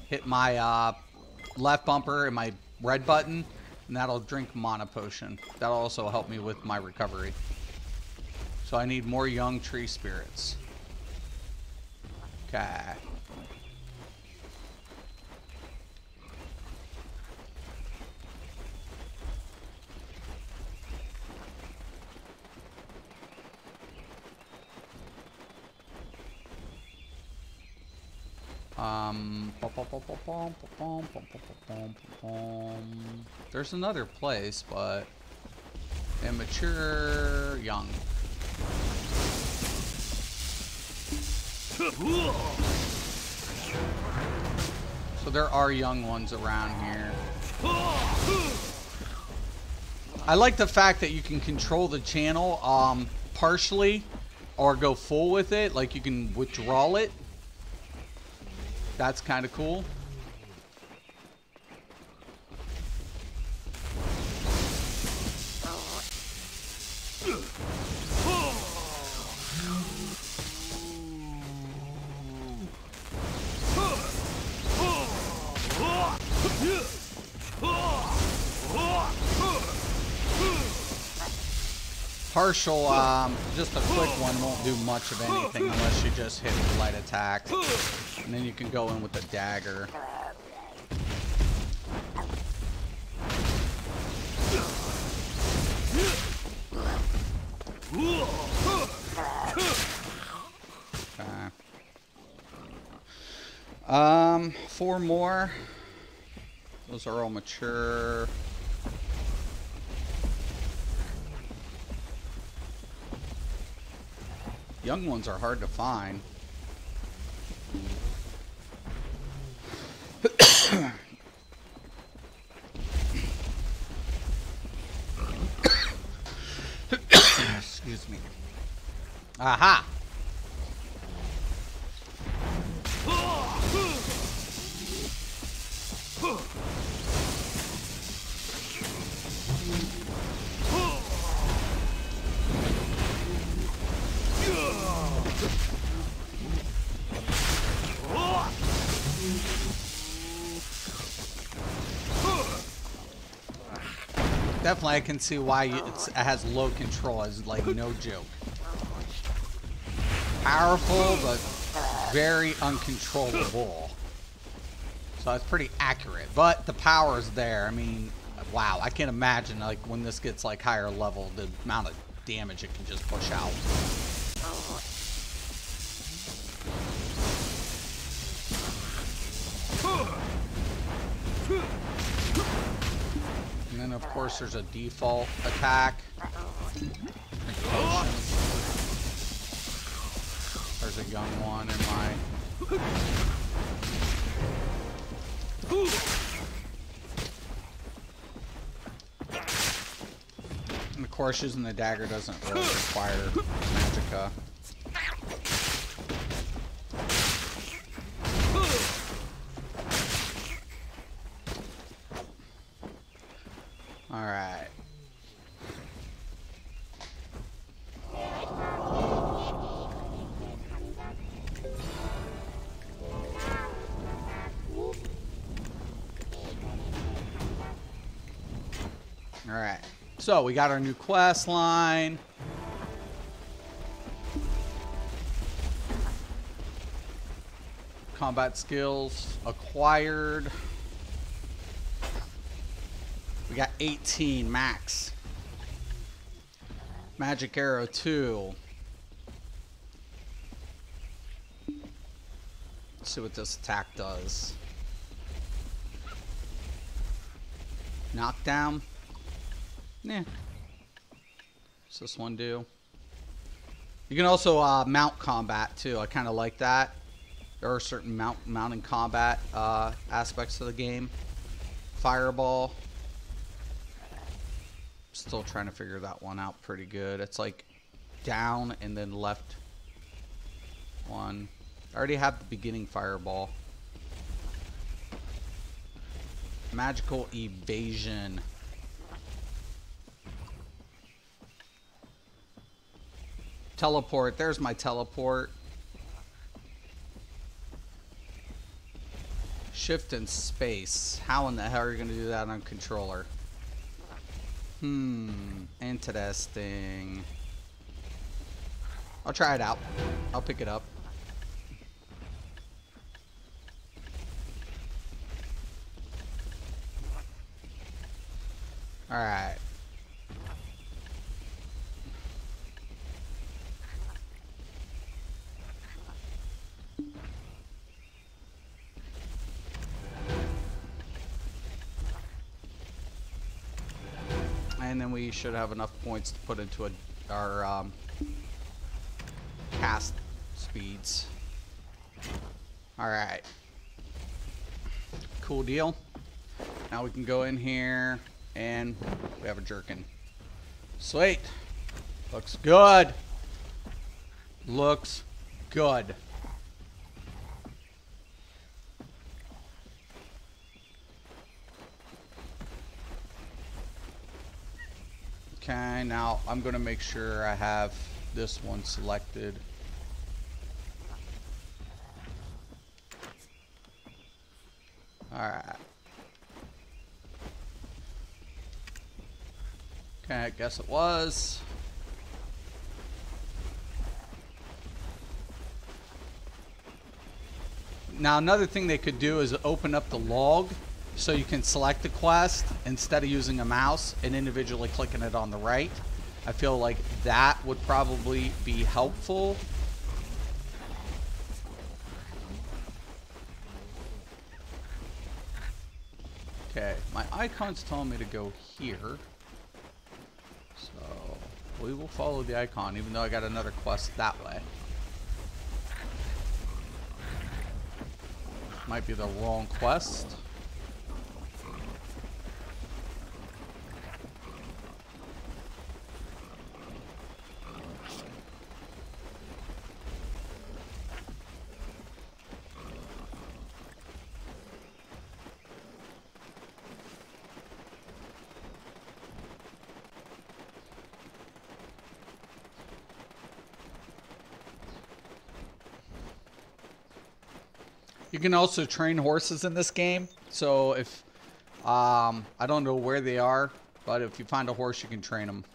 hit my left bumper and my red button, and that'll drink mana potion. That'll also help me with my recovery. So I need more young tree spirits. Okay. There's another place, but immature young. So there are young ones around here. I like the fact that you can control the channel partially or go full with it, like you can withdraw it. That's kind of cool. Partial, just a quick one won't do much of anything unless you just hit with light attack. And then you can go in with the dagger. Okay. 4 more. Those are all mature. Young ones are hard to find. Excuse me. Aha! Definitely, I can see why it has low control. It's like no joke. Powerful, but very uncontrollable. So it's pretty accurate, but the power is there. I mean, wow, I can't imagine like when this gets like higher level, the amount of damage it can just push out. And then then of course there's a default attack. There's a young one in my... And of course using the dagger doesn't really require magicka. Alright. Alright. So we got our new quest line. Combat skills acquired. We got 18 max. Magic arrow 2. Let's see what this attack does. Knockdown. Yeah. What's this one do? You can also mount combat too. I kind of like that. There are certain mounting combat aspects of the game. Fireball. Still trying to figure that one out pretty good. It's like down and then left one. I already have the beginning fireball. Magical evasion. Teleport. There's my teleport. Shift and space. How in the hell are you going to do that on controller? Interesting. I'll try it out. I'll pick it up. Alright. And then we should have enough points to put into our cast speeds. Alright. Cool deal. Now we can go in here and we have a jerkin. Sweet. Looks good. Looks good. Okay, now I'm going to make sure I have this one selected. Alright. Okay, I guess it was. Now another thing they could do is open up the log so you can select the quest instead of using a mouse and individually clicking it on the right. I feel like that would probably be helpful. Okay, my icon's telling me to go here. So we will follow the icon even though I got another quest that way. Might be the wrong quest. You can also train horses in this game. So if, I don't know where they are, but if you find a horse, you can train them.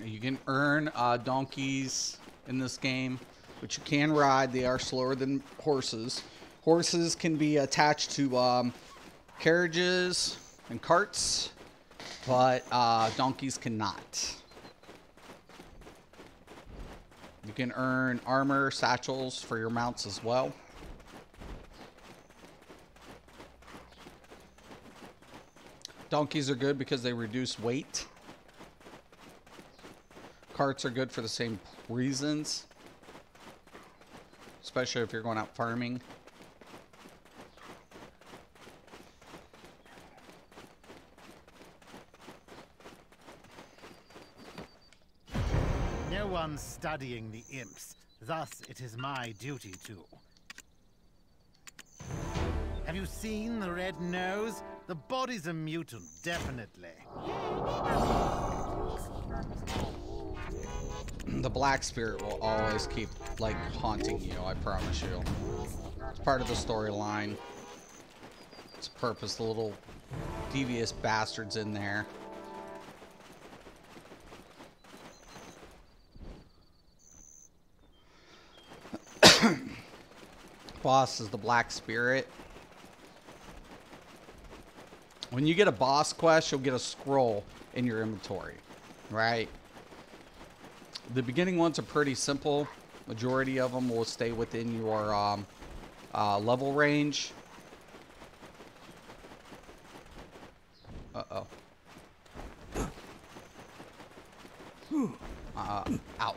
You can earn donkeys in this game, which you can ride. They are slower than horses. Horses can be attached to carriages and carts, but donkeys cannot. You can earn armor, satchels for your mounts as well. Donkeys are good because they reduce weight. Carts are good for the same reasons, especially if you're going out farming. No one's studying the imps, thus it is my duty to. Have you seen the red nose? The body's a mutant, definitely. The black spirit will always keep, like, haunting you, I promise you. It's part of the storyline. It's purpose, the little devious bastards in there. Boss is the black spirit. When you get a boss quest, you'll get a scroll in your inventory, right? The beginning ones are pretty simple. Majority of them will stay within your level range. Uh-oh. Ow.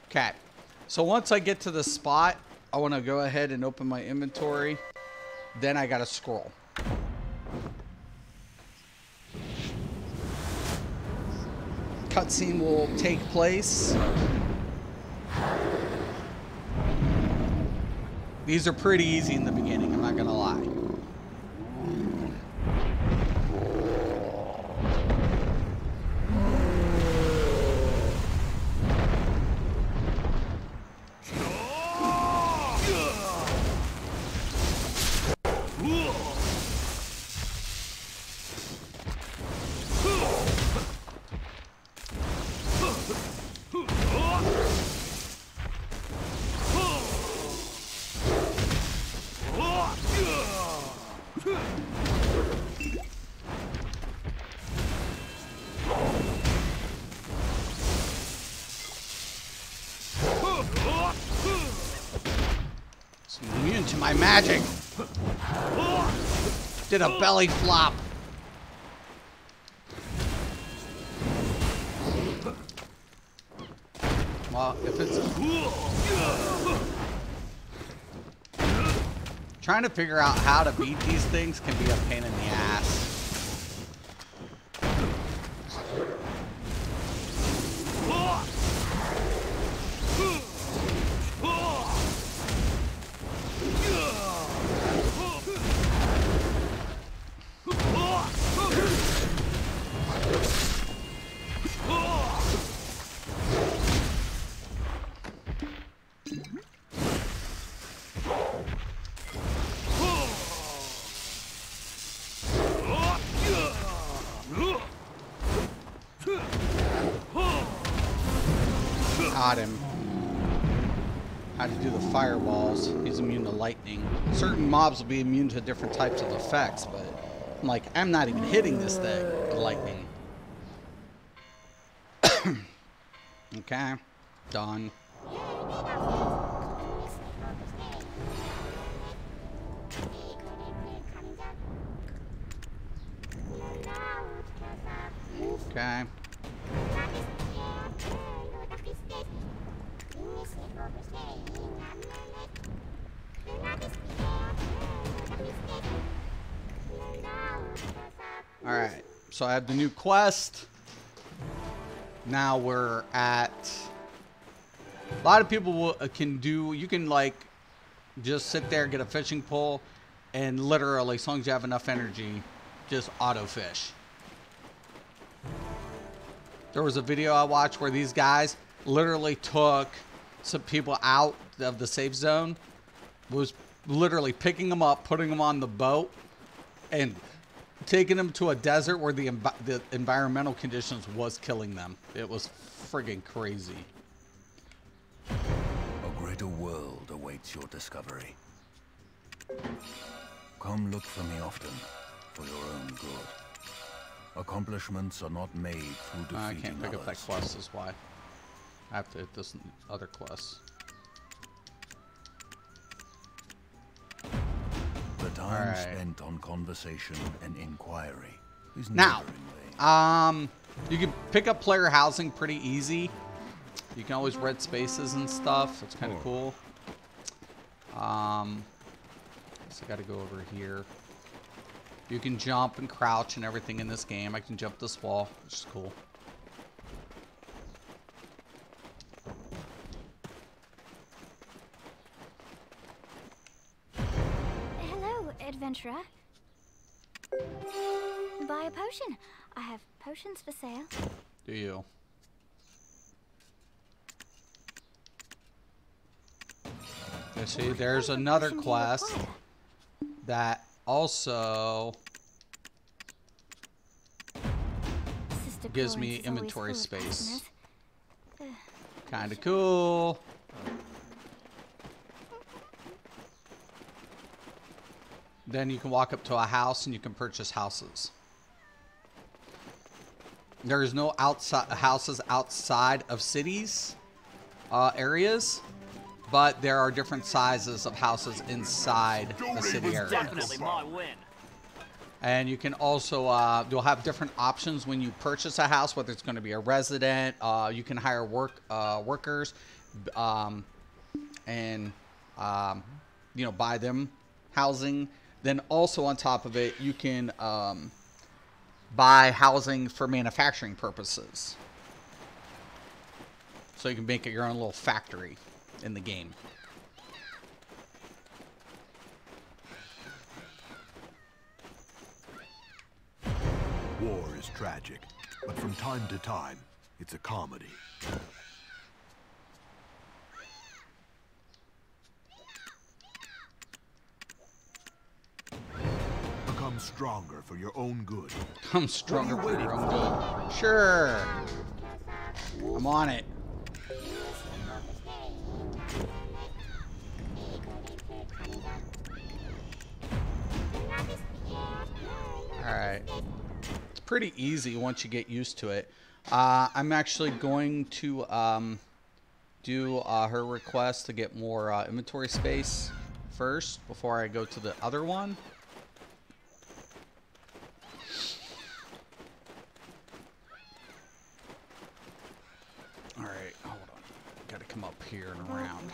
Okay. So once I get to the spot, I want to go ahead and open my inventory. Then I got to scroll. Cutscene will take place. These are pretty easy in the beginning, I'm not gonna lie. Immune to my magic. Did a belly flop. Well, if it's trying to figure out how to beat these things can be a pain in the ass. Got him. How to do the fireballs. He's immune to lightning. Certain mobs will be immune to different types of effects, but I'm like, I'm not even hitting this thing with lightning. Okay. Done. Okay. Alright, so I have the new quest. Now we're at... A lot of people can do... You can, like, just sit there, get a fishing pole, and literally, as long as you have enough energy, just auto-fish. There was a video I watched where these guys literally took some people out of the safe zone, was literally picking them up, putting them on the boat, and taking them to a desert where the environmental conditions was killing them. It was friggin' crazy. A greater world awaits your discovery. Come look for me often, for your own good. Accomplishments are not made through defeating I can't pick up that others. quest, is why. I have to hit this other quest. The time Alright. spent on conversation and inquiry is Now, never in vain. you can pick up player housing pretty easy. You can always red spaces and stuff. It's kind of cool. So I got to go over here. You can jump and crouch and everything in this game. I can jump this wall, which is cool. Hello, adventurer. Buy a potion. I have potions for sale. Do you? You see, there's another quest that also gives me inventory space. Kind of cool. Then you can walk up to a house and you can purchase houses. There's no houses outside of cities areas, but there are different sizes of houses inside the city areas. Definitely my win. And you can also, you'll have different options when you purchase a house, whether it's going to be a resident, you can hire workers, and, you know, buy them housing. Then also on top of it, you can buy housing for manufacturing purposes. So you can make it your own little factory in the game. War is tragic, but from time to time, it's a comedy. Become stronger for your own good. Become stronger for your own good. Sure. I'm on it. Alright. It's pretty easy once you get used to it. I'm actually going to do her request to get more inventory space first before I go to the other one. Alright, hold on. Gotta come up here and around.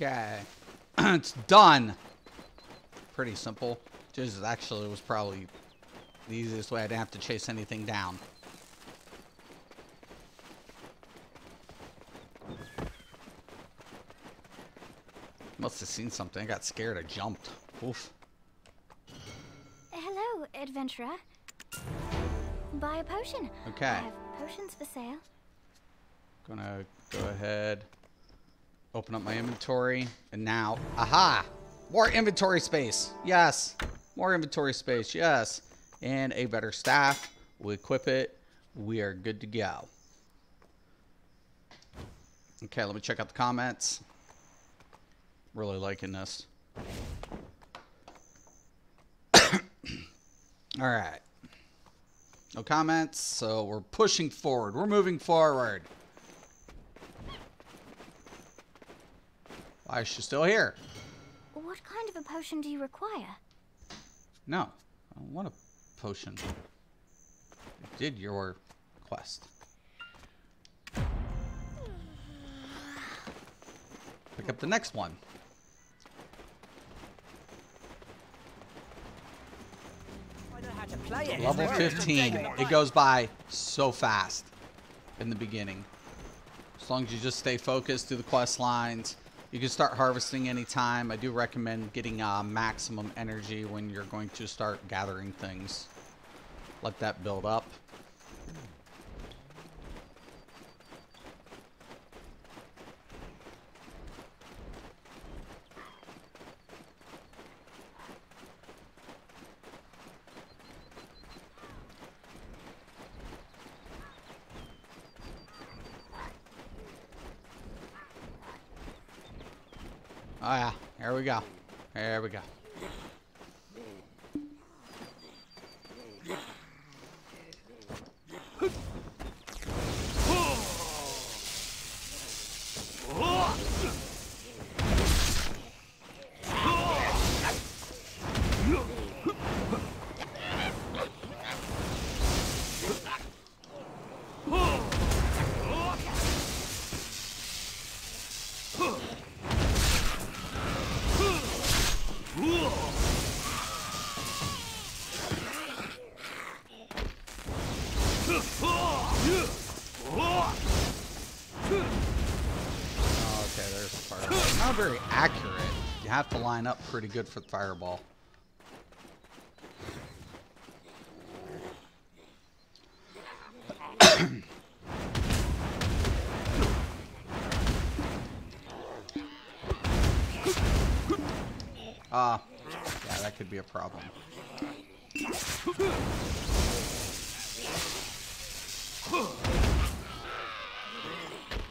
Okay, it's done. Pretty simple. Just actually was probably the easiest way. I didn't have to chase anything down. Must have seen something. I got scared. I jumped. Oof. Hello, adventurer. Buy a potion. Okay. I have potions for sale. Gonna go ahead, open up my inventory, and now, aha! More inventory space. Yes. More inventory space. Yes. And a better staff. We'll equip it. We are good to go. Okay, let me check out the comments. Really liking this. All right. No comments, so we're pushing forward. We're moving forward. Why is she still here? What kind of a potion do you require? No, I don't want a potion. You did your quest. Pick up the next one. Level 15. It goes by so fast in the beginning. As long as you just stay focused, do the quest lines, You can start harvesting anytime. I do recommend getting maximum energy when you're going to start gathering things. Let that build up. Oh yeah, here we go. There we go. Not very accurate. You have to line up pretty good for the fireball. Yeah, that could be a problem.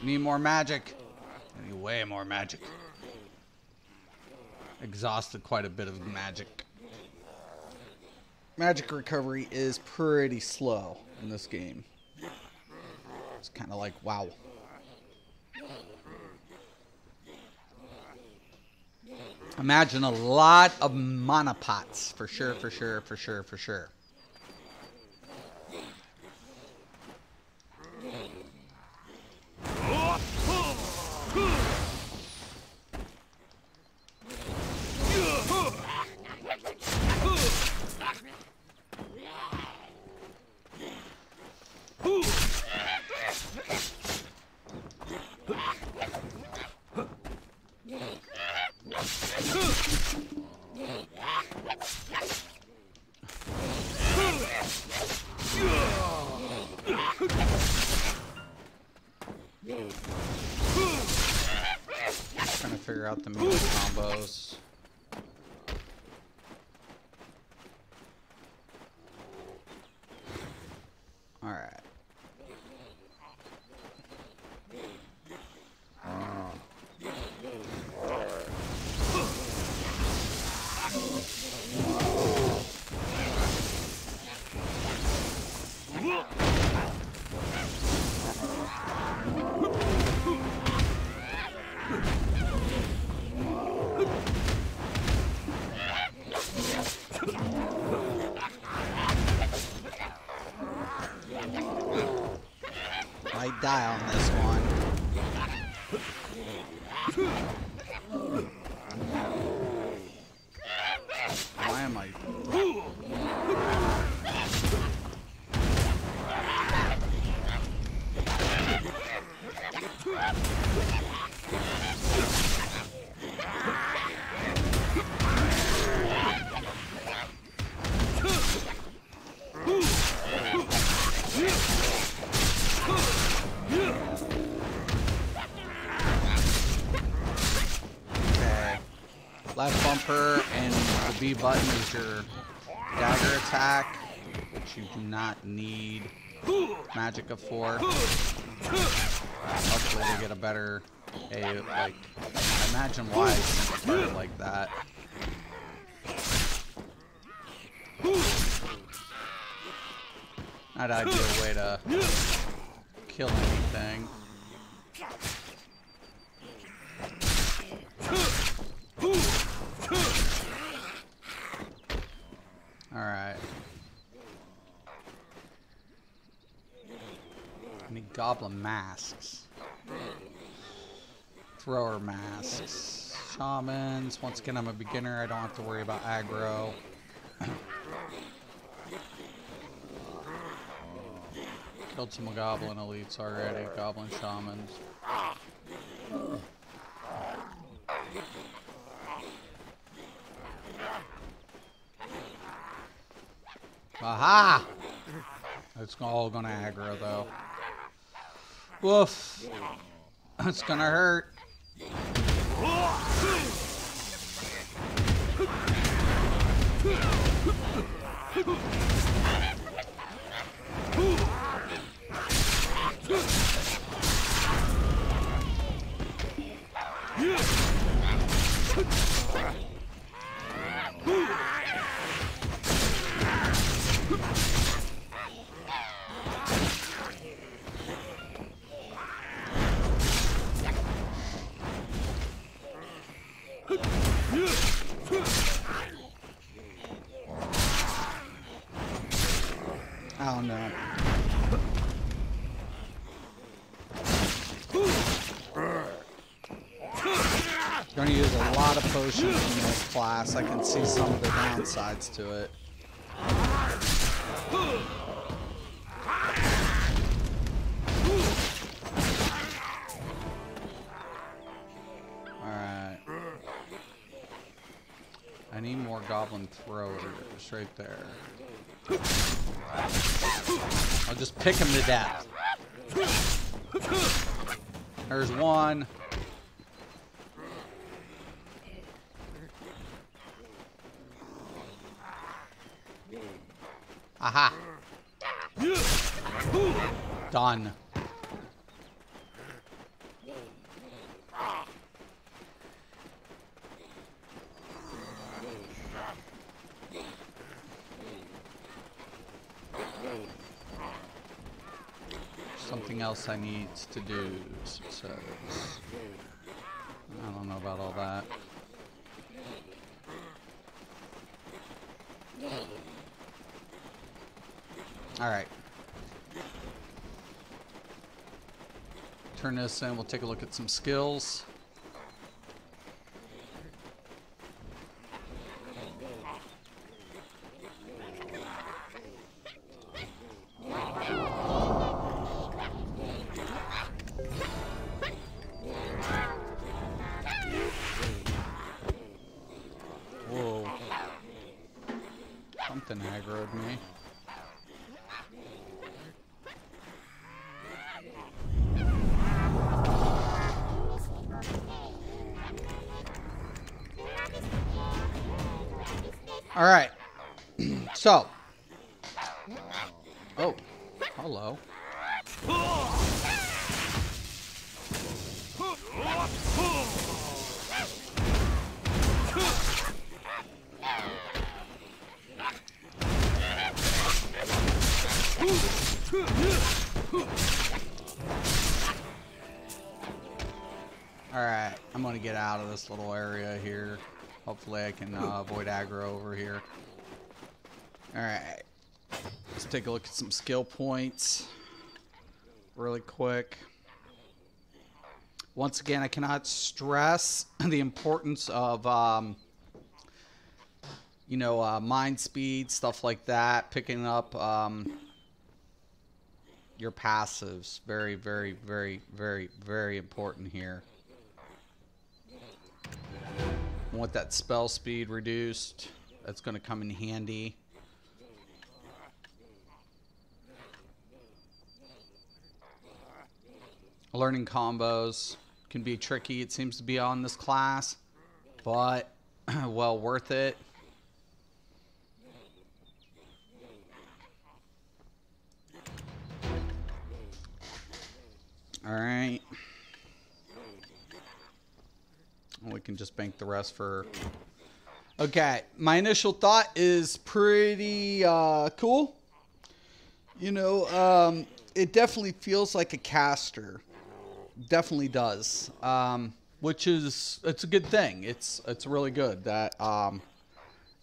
Need more magic. I need way more magic. Exhausted quite a bit of magic. Magic recovery is pretty slow in this game. It's kind of like, wow. Imagine a lot of mana pots. For sure, for sure, for sure, for sure. Trying to figure out the melee combos. All right. Might die on this one. Why am I? Left bumper and the B button is your dagger attack, which you do not need magicka for. Hopefully they get a better, like, I imagine why it's started like that. Not an ideal way to kill anything. Alright. I need goblin masks. Thrower masks. Shamans. Once again, I'm a beginner. I don't have to worry about aggro. Killed some goblin elites already. Goblin shamans. Aha! It's all gonna aggro though. Woof. It's gonna hurt. Oh no. Gonna use a lot of potions in this class. I can see some of the downsides to it. Alright. I need more goblin throwers right there. I'll just pick him to death. There's one. Aha. Done. Something else I need to do, so I don't know about all that. Alright. Turn this in, we'll take a look at some skills. Whoa. Something aggroed me. All right. So. Oh, hello. All right, I'm gonna get out of this little area here. Hopefully I can avoid aggro over here. Alright. Let's take a look at some skill points really quick. Once again, I cannot stress the importance of, you know, mind speed, stuff like that. Picking up your passives. Very, very, very, very, very important here. Want that spell speed reduced. That's going to come in handy. Learning combos can be tricky, it seems to be on this class, but well worth it. All right. We can just bank the rest for... Okay, my initial thought is pretty cool. You know, it definitely feels like a caster. Definitely does. Which is, it's a good thing. It's really good that,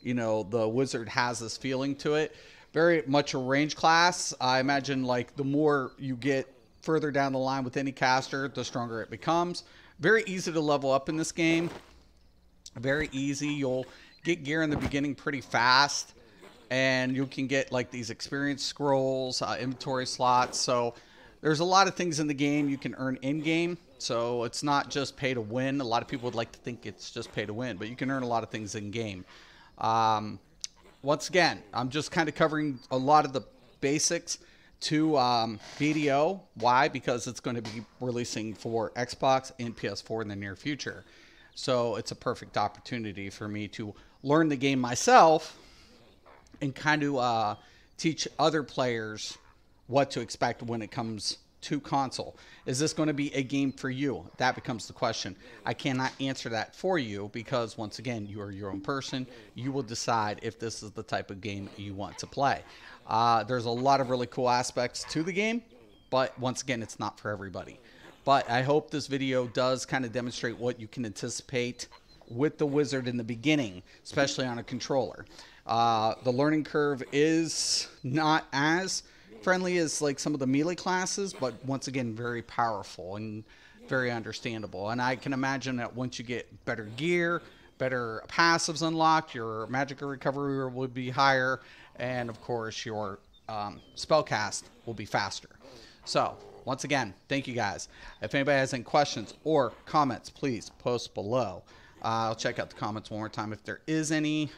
you know, the wizard has this feeling to it. Very much a range class. I imagine, like, the more you get further down the line with any caster, the stronger it becomes. Very easy to level up in this game. Very easy. You'll get gear in the beginning pretty fast. And you can get like these experience scrolls, inventory slots. So there's a lot of things in the game you can earn in-game. So it's not just pay to win. A lot of people would like to think it's just pay to win, but you can earn a lot of things in game. Once again, I'm just kind of covering a lot of the basics to BDO. Why? Because it's going to be releasing for Xbox and PS4 in the near future. So it's a perfect opportunity for me to learn the game myself and kind of teach other players what to expect when it comes to console. Is this going to be a game for you? That becomes the question. I cannot answer that for you because, once again, you are your own person. You will decide if this is the type of game you want to play. There's a lot of really cool aspects to the game, but once again, it's not for everybody. But I hope this video does kind of demonstrate what you can anticipate with the Wizard in the beginning, especially on a controller. The learning curve is not as friendly as like some of the melee classes, but once again, very powerful and very understandable. And I can imagine that once you get better gear, better passives unlocked, your magic recovery would be higher, and of course your spellcast will be faster. So once again, thank you guys. If anybody has any questions or comments, please post below. I'll check out the comments one more time if there is any.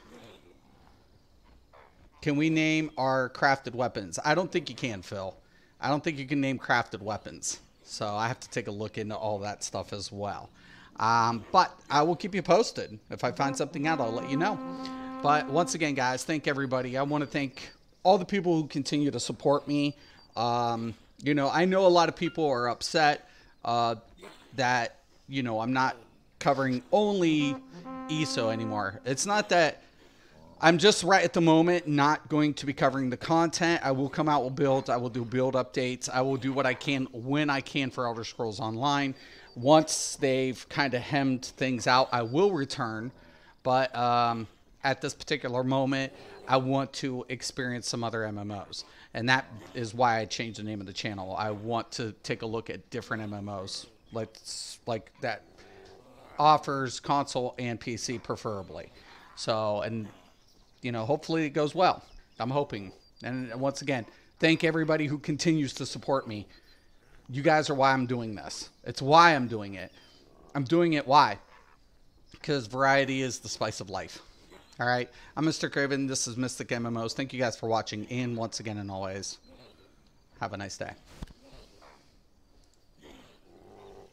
Can we name our crafted weapons? I don't think you can, Phil. I don't think you can name crafted weapons. So I have to take a look into all that stuff as well. But I will keep you posted. If I find something out, I'll let you know. But once again, guys, thank everybody. I want to thank all the people who continue to support me. You know, I know a lot of people are upset that, you know, I'm not covering only ESO anymore. It's not that I'm just right at the moment not going to be covering the content. I will come out with builds. I will do build updates. I will do what I can when I can for Elder Scrolls Online. Once they've kind of hemmed things out, I will return. But at this particular moment, I want to experience some other MMOs. And that is why I changed the name of the channel. I want to take a look at different MMOs like that offers console and PC preferably. So, and you know, hopefully it goes well. I'm hoping. And once again, thank everybody who continues to support me. You guys are why I'm doing this. It's why I'm doing it. I'm doing it why? Because variety is the spice of life. All right. I'm Mr. Craven. This is Mystic MMOs. Thank you guys for watching. And once again and always, have a nice day.